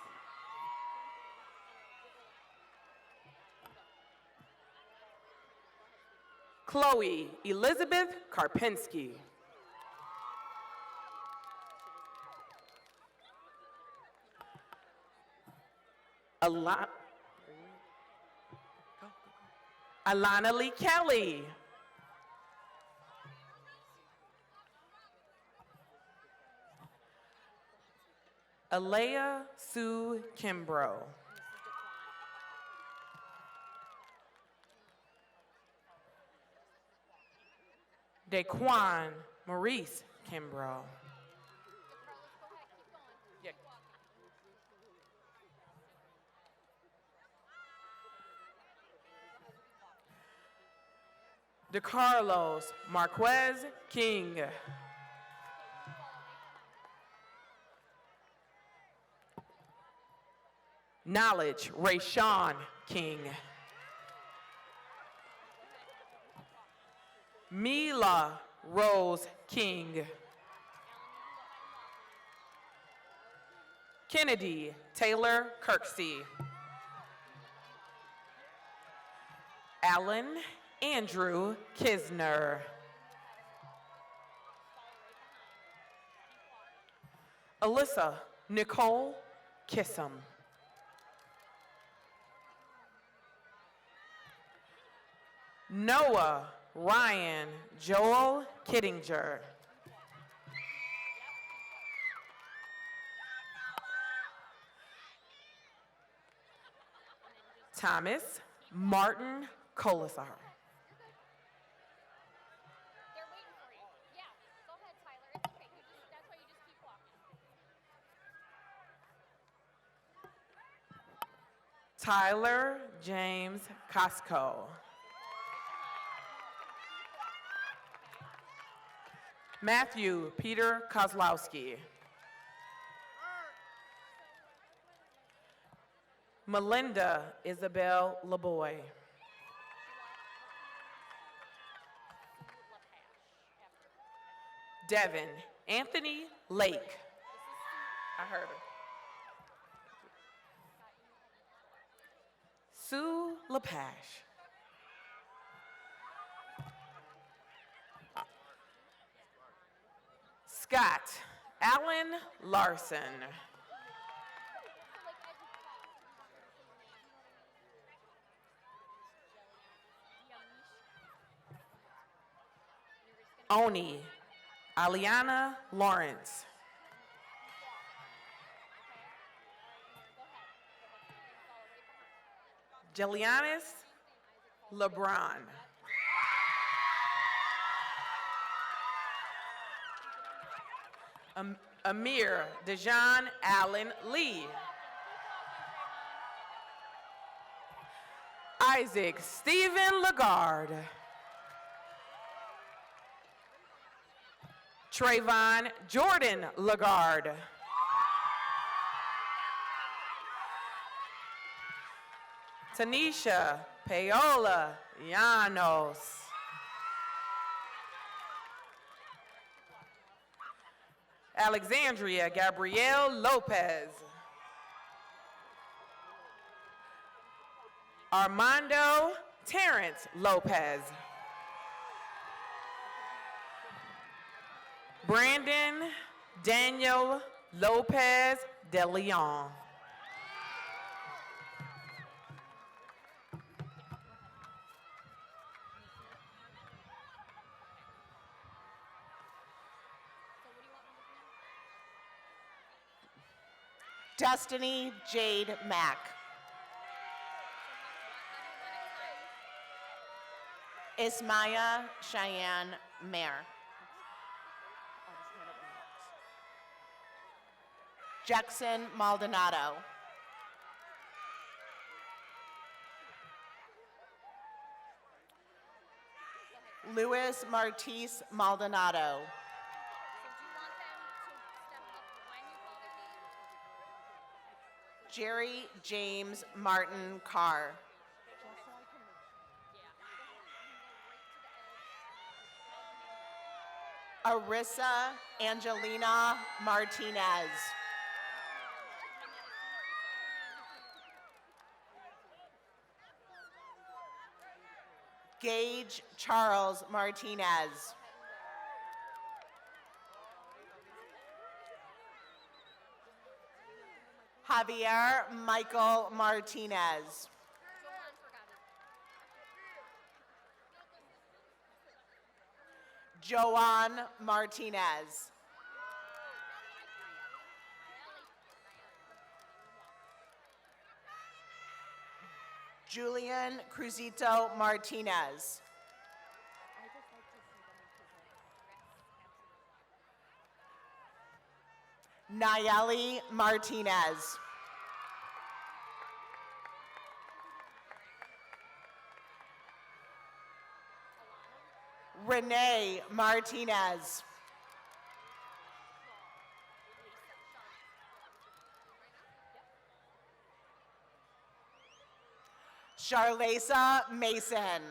Chloe Elizabeth Karpinski. Alana Lee Kelly. Alea Sue Kimbrough. Daquan Maurice Kimbrough. DeCarlos Marquez King. Knowledge Rayshawn King. Mila Rose King. Kennedy Taylor Kirksey. Alan Andrew Kisner. Alyssa Nicole Kissam. Noah Ryan Joel Kittinger. Thomas Martin Colasar. They're waiting for you. Yeah, go ahead, Tyler. It's okay. That's why you just keep walking. Tyler James Costco. Matthew Peter Kozlowski. Melinda Isabel LeBoy. Devin Anthony Lake. I heard her. Sue LePash. Scott Allen Larson. Oni Aliana Lawrence. Jelianis LeBron. Amir Dejan Allen Lee. Isaac Stephen Lagarde. Trayvon Jordan Lagarde. Tanisha Paola Llanos. Alexandria Gabrielle Lopez. Armando Terrence Lopez. Brandon Daniel Lopez de Leon. Destiny Jade Mack. Ismaya Cheyenne Mayer. Jackson Maldonado. Luis Martis Maldonado. Jerry James Martin Carr. Arissa Angelina Martinez. Gage Charles Martinez. Javier Michael Martinez. Joan Martinez. Julian Cruzito Martinez. Nayeli Martinez. Renee Martinez. Charlesa Mason.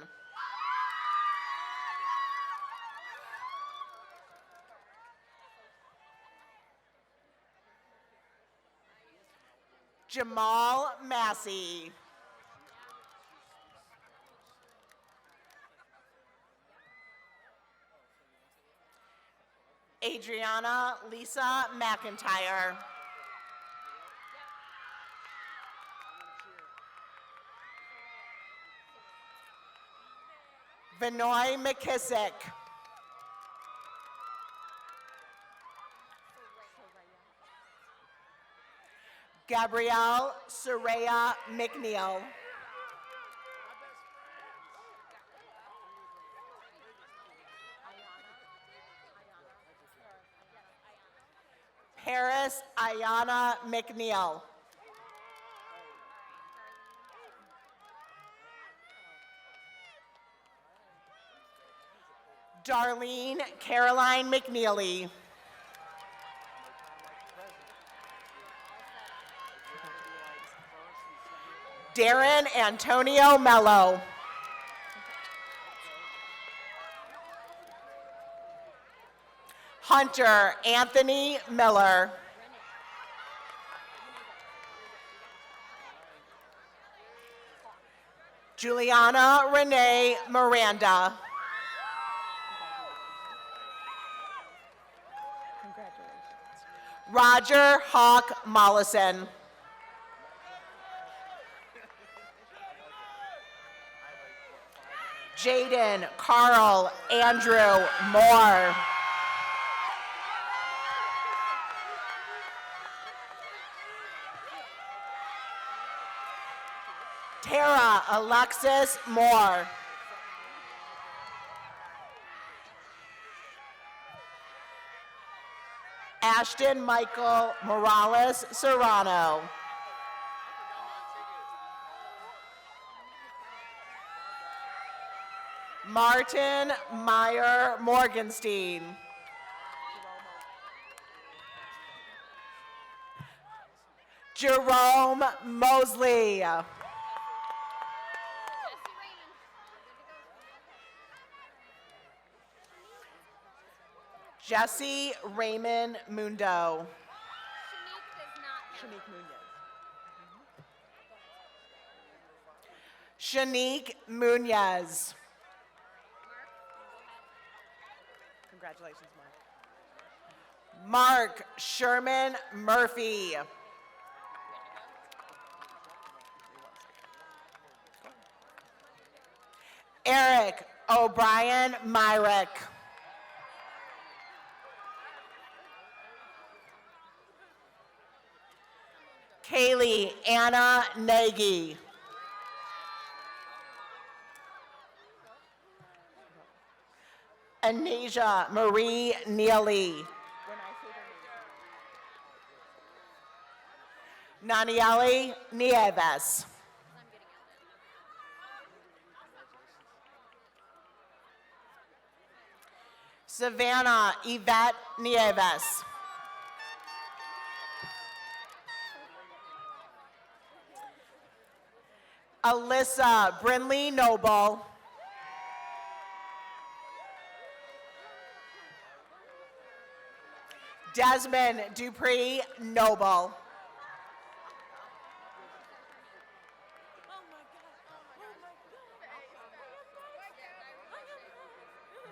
Jamal Massey. Adriana Lisa McIntyre. Vinoy McKissick. Gabrielle Soraya McNeil. Paris Ayana McNeil. Darlene Caroline McNeely. Darren Antonio Mello. Hunter Anthony Miller. Juliana Renee Miranda. Roger Hawk Mollison. Jaden Carl Andrew Moore. Tara Alexis Moore. Ashton Michael Morales Serrano. Martin Meyer Morgenstein. Jerome Mosley. Jesse Raymond Mundo. Shanique Munoz. Congratulations, Mark. Mark Sherman Murphy. Eric O'Brien Myrick. Kaylee Anna Nagy. Anasia Marie Neely. Nanieli Nieves. Savannah Yvette Nieves. Alyssa Brinley Noble. Desmond Dupree Noble.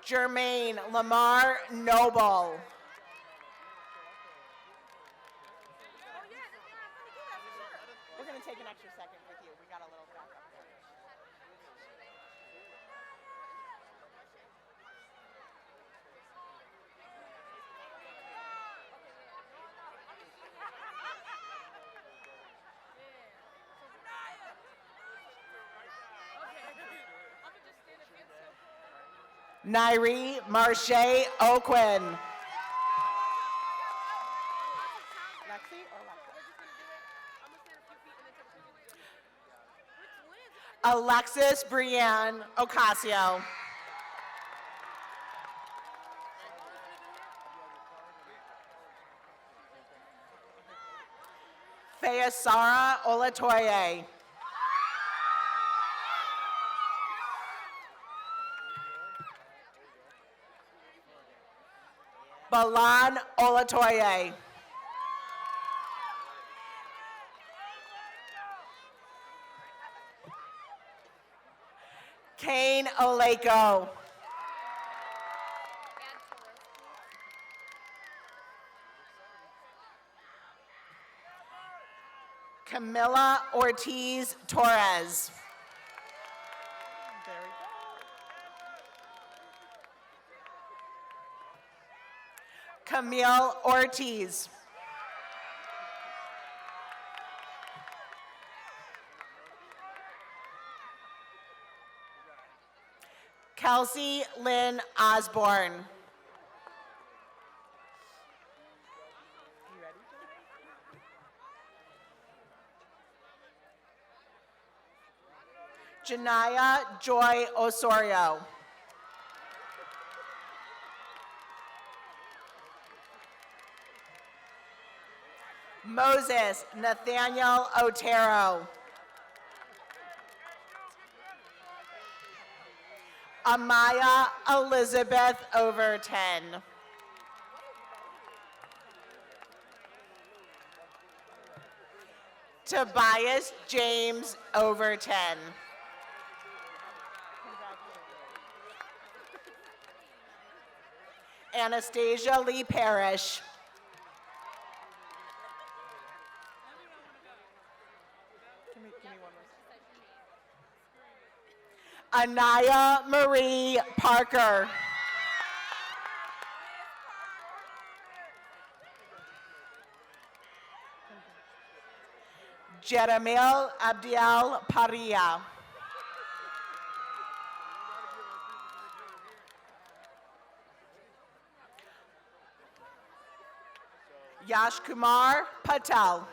Jermaine Lamar Noble. We're going to take an extra second with you. We got a little backup there. Nairi Marche Oquin. Lexi or Alexis Brienne Ocasio. Fayasara Olatoye. Balan Olatoye. Kane Oleko. Camilla Ortiz Torres. Camille Ortiz. Kelsey Lynn Osborne. Janaya Joy Osorio. Moses Nathaniel Otero. Amaya Elizabeth Overton. Tobias James Overton. Anastasia Lee Parrish. Anaya Marie Parker. Jeremil Abdiel Paria. Yash Kumar Patel.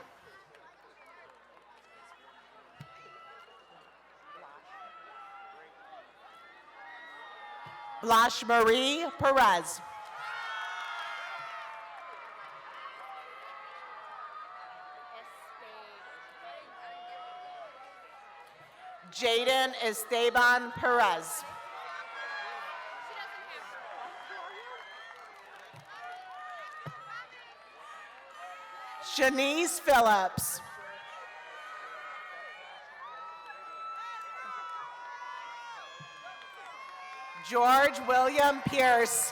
Blash Marie Perez. Jaden Esteban Perez. Shanice Phillips. George William Pierce.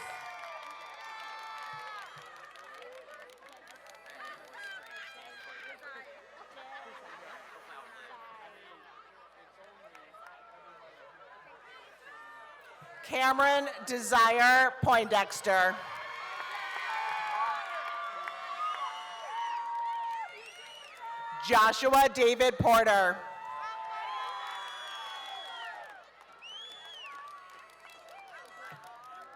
Cameron Desire Poindexter. Joshua David Porter.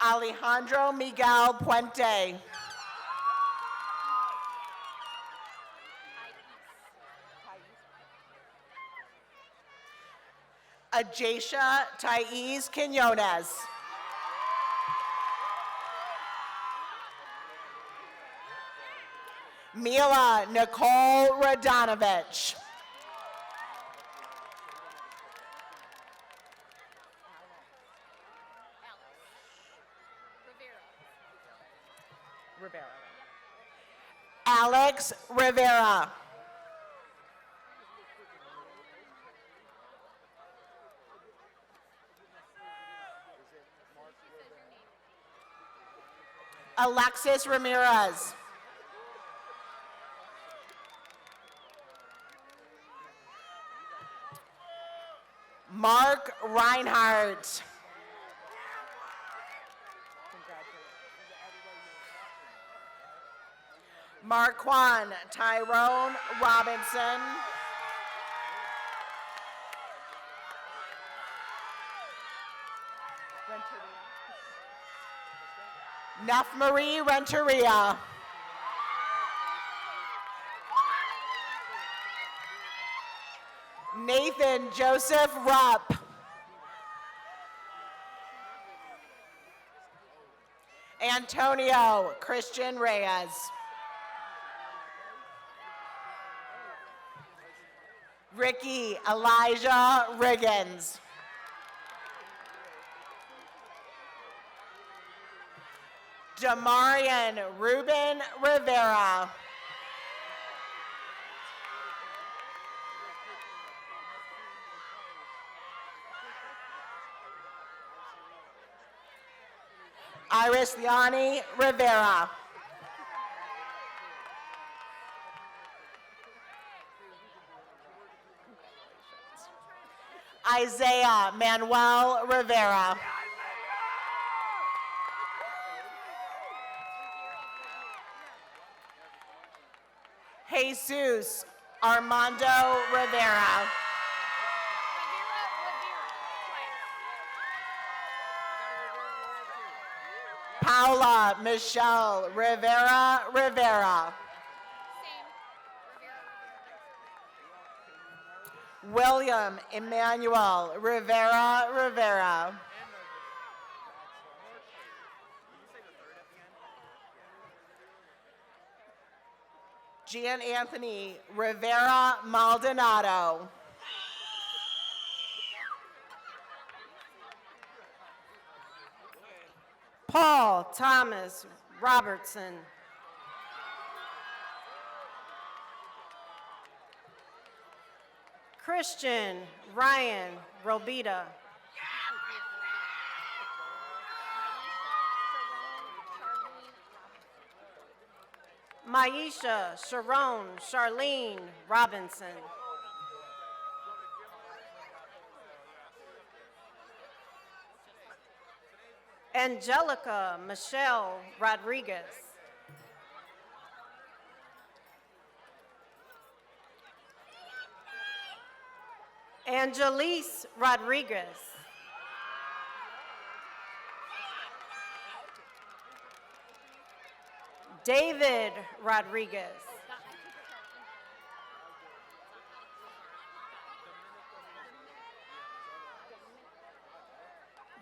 Alejandro Miguel Puente. Ajacia Thais Quinones. Mila Nicole Radonovich. Rivera. Alex Rivera. Alexis Ramirez. Mark Reinhardt. Marquand Tyrone Robinson. Neff Marie Renteria. Nathan Joseph Rupp. Antonio Christian Reyes. Ricky Elijah Riggins. Damarian Ruben Rivera. Iris Liani Rivera. Isaiah Manuel Rivera. Jesus Armando Rivera. Paula Michelle Rivera Rivera. William Emmanuel Rivera Rivera. Gian Anthony Rivera Maldonado. Paul Thomas Robertson. Christian Ryan Robita. Maisha Sharon Charlene Robinson. Angelica Michelle Rodriguez. Angelise Rodriguez. David Rodriguez.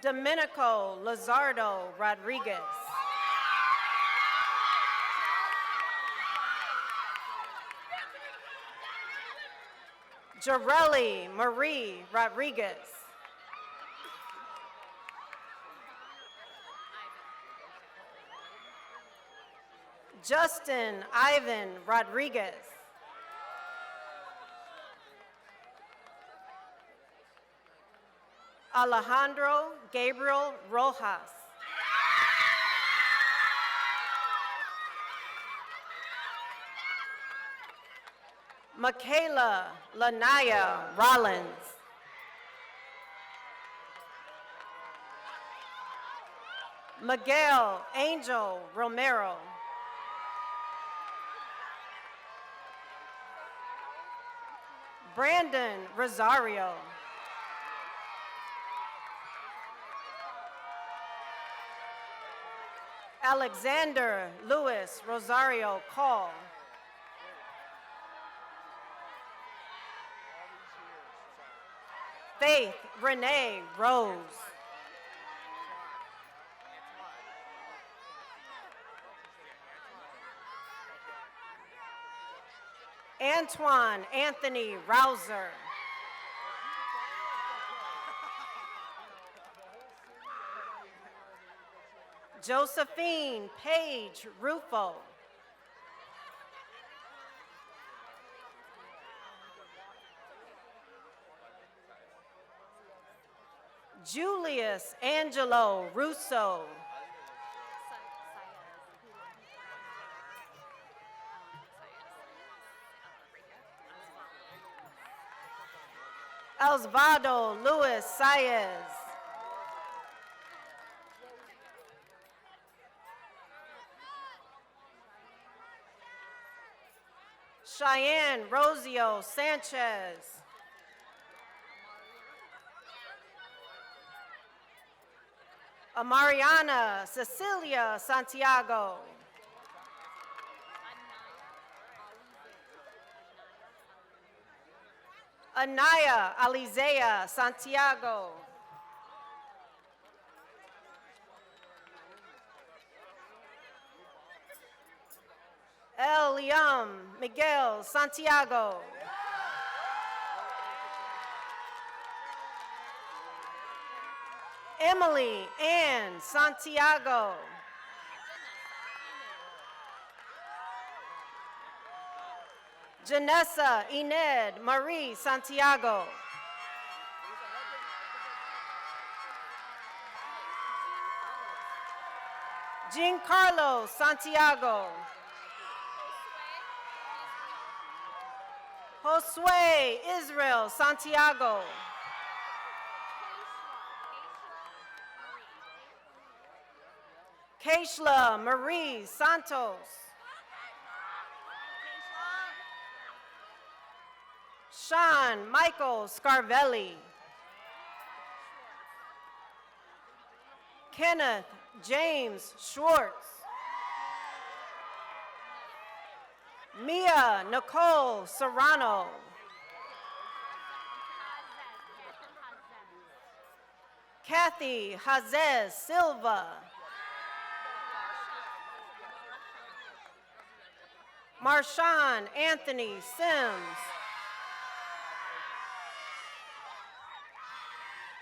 Domenico Lazardo Rodriguez. Jareli Marie Rodriguez. Justin Ivan Rodriguez. Alejandro Gabriel Rojas. Michaela Lanaya Rollins. Miguel Angel Romero. Brandon Rosario. Alexander Luis Rosario Call. Faith Renee Rose. Antoine Anthony Rouser. Josephine Paige Rufo. Julius Angelo Russo. Osvaldo Luis Saez. Cheyenne Rosio Sanchez. Amariana Cecilia Santiago. Anaya Alizea Santiago. Eliam Miguel Santiago. Emily Ann Santiago. Janessa Ened Marie Santiago. Giancarlo Santiago. Josue Israel Santiago. Keishla Marie Santos. Sean Michael Scarvelli. Kenneth James Schwartz. Mia Nicole Serrano. Kathy Hazez Silva. Marshawn Anthony Sims.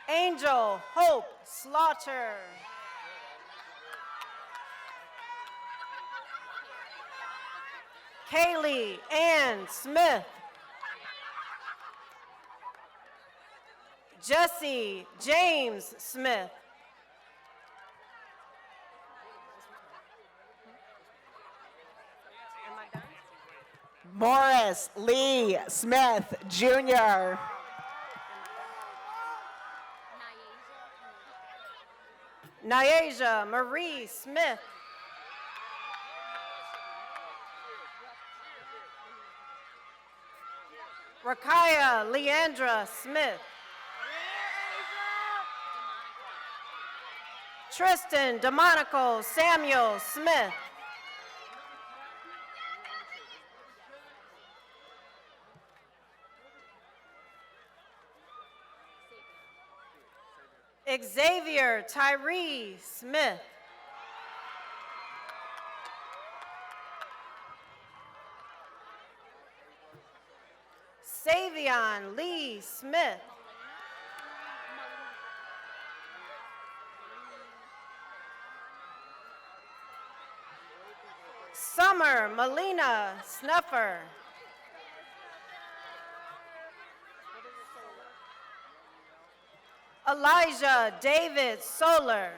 Angel Hope Slaughter. Kaylee Ann Smith. Jesse James Smith. Morris Lee Smith, Jr. Nyasia Marie Smith. Rakaya Leandra Smith. Tristan Demonico Samuel Smith. Xavier Tyree Smith. Savion Lee Smith. Summer Melina Snuffer. Elijah David Solar.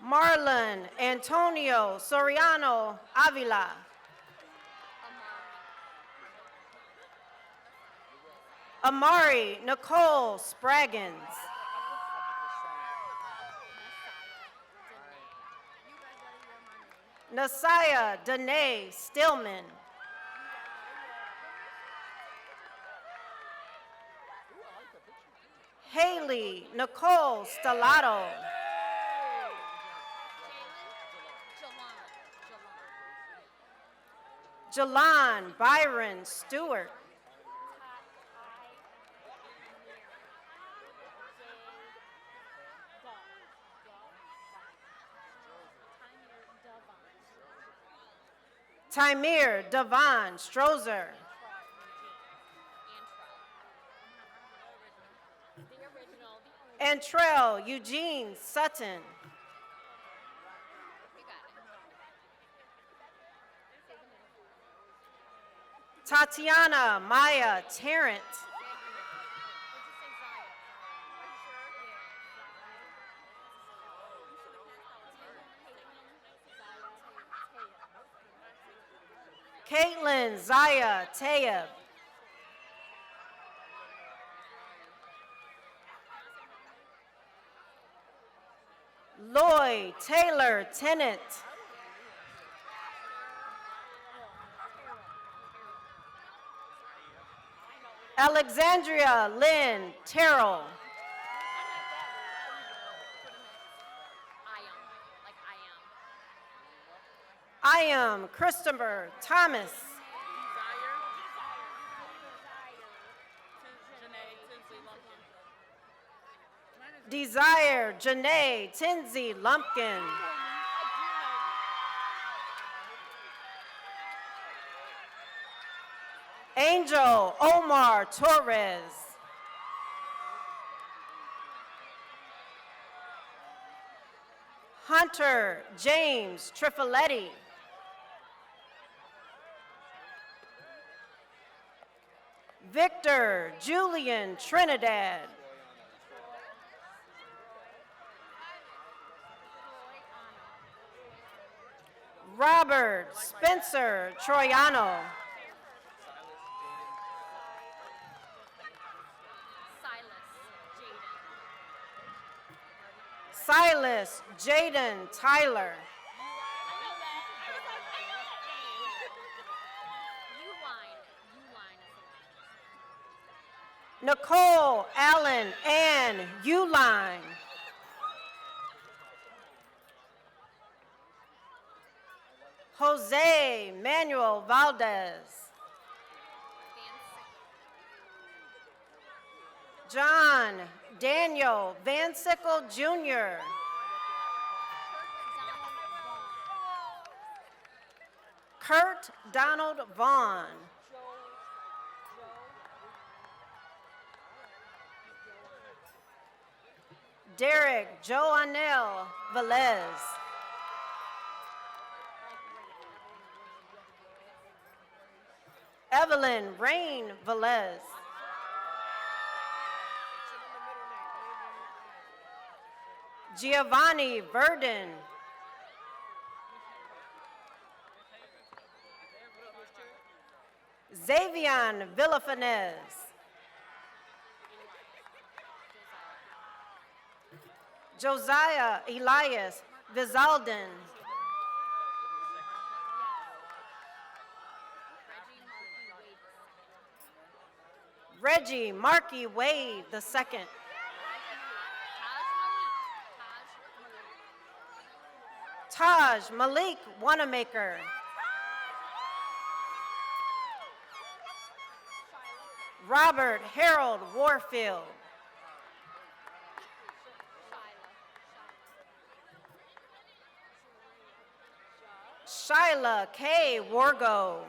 Marlon Antonio Soriano Avila. Amari Nicole Spraggins. Nasaya Danae Stillman. Haley Nicole Stellato. Jalan Byron Stewart. Timir Devon Strozer. Antrell Eugene Sutton. Tatiana Maya Tarrant. Caitlin Zaya Tayeb. Lloyd Taylor Tennant. Alexandria Lynn Terrell. I am Christopher Thomas. Desire Janae Tinsey Lumpkin. Angel Omar Torres. Hunter James Trifoletti. Victor Julian Trinidad. Robert Spencer Troiano. Silas Jaden Tyler. Nicole Allen Ann Uline. Jose Manuel Valdez. John Daniel Van Sickle Jr. Kurt Donald Vaughn. Derek Joanel Velez. Evelyn Rain Velez. Giovanni Verdon. Xavion Villafanez. Josiah Elias Vizalden. Reggie Markey Wade II. Taj Malik Wanamaker. Robert Harold Warfield. Shyla K. Wargo.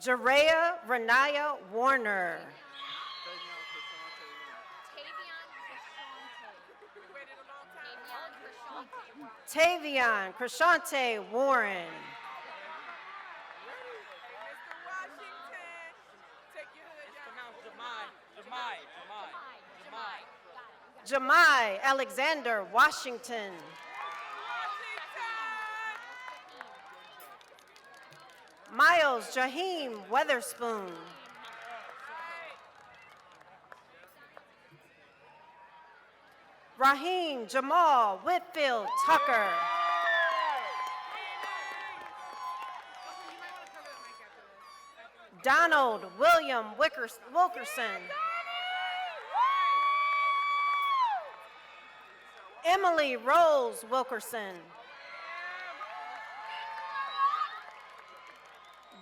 Jerea Renaya Warner. Tavion Krishante Warren. Jamai Alexander Washington. Miles Jaheim Weatherspoon. Raheem Jamal Whitfield Tucker. Donald William Wilkerson. Emily Rose Wilkerson.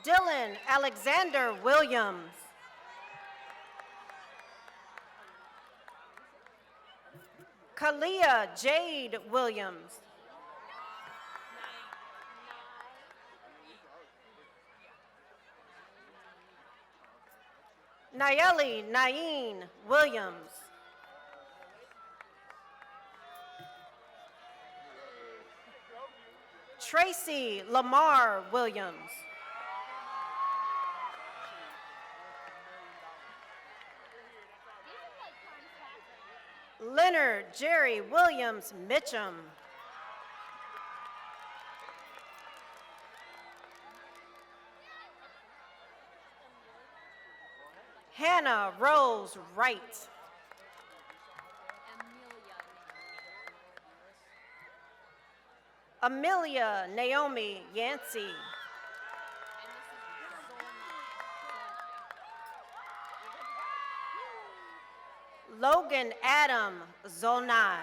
Dylan Alexander Williams. Kalia Jade Williams. Nayeli Naeen Williams. Tracy Lamar Williams. Leonard Jerry Williams Mitchum. Hannah Rose Wright. Amelia Naomi Yancey. Logan Adam Zonai.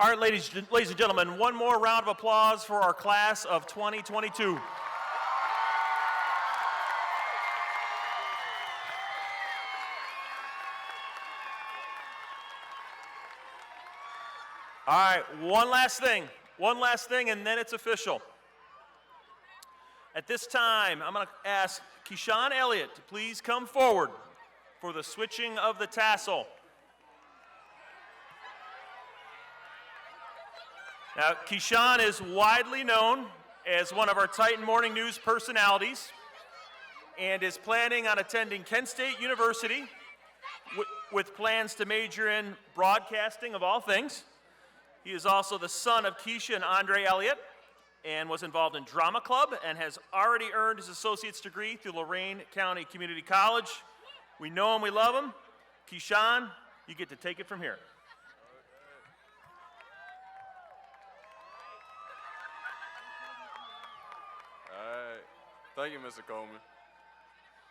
All right, ladies and gentlemen, one more round of applause for our class of 2022. All right, one last thing, and then it's official. At this time, I'm going to ask Keyshawn Elliott to please come forward for the switching of the tassel. Now, Keyshawn is widely known as one of our Titan Morning News personalities and is planning on attending Kent State University with plans to major in broadcasting of all things. He is also the son of Keisha and Andre Elliott and was involved in drama club and has already earned his associate's degree through Lorain County Community College. We know him, we love him. Keyshawn, you get to take it from here. Thank you, Mr. Coleman.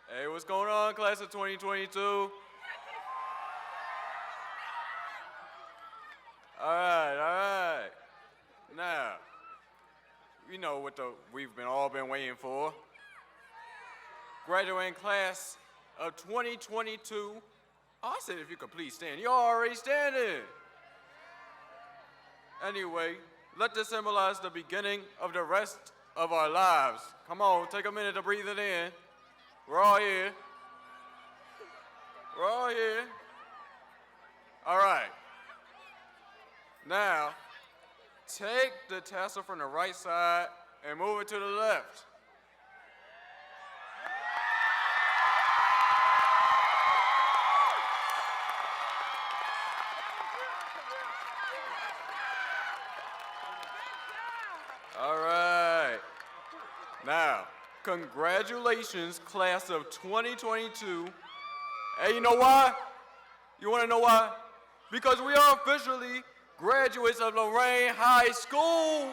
Hey, what's going on, class of 2022? All right. Now, you know what we've all been waiting for. Graduating class of 2022. Oh, I said if you could please stand. You're already standing. Anyway, let this symbolize the beginning of the rest of our lives. Come on, take a minute to breathe it in. We're all here. We're all here. All right. Now, take the tassel from the right side and move it to the left. All right. Now, congratulations, class of 2022. Hey, you know why? You want to know why? Because we are officially graduates of Lorain High School.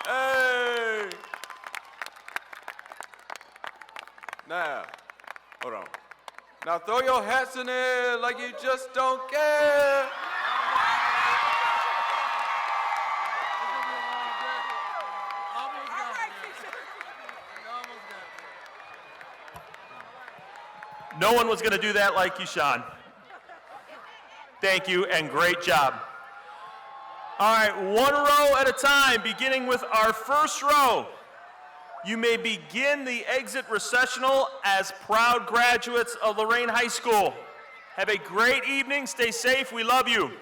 Hey! Now, hold on. Now throw your hats in there like you just don't care. No one was going to do that like you, Sean. Thank you and great job. All right, one row at a time, beginning with our first row. You may begin the exit recessional as proud graduates of Lorain High School. Have a great evening. Stay safe. We love you.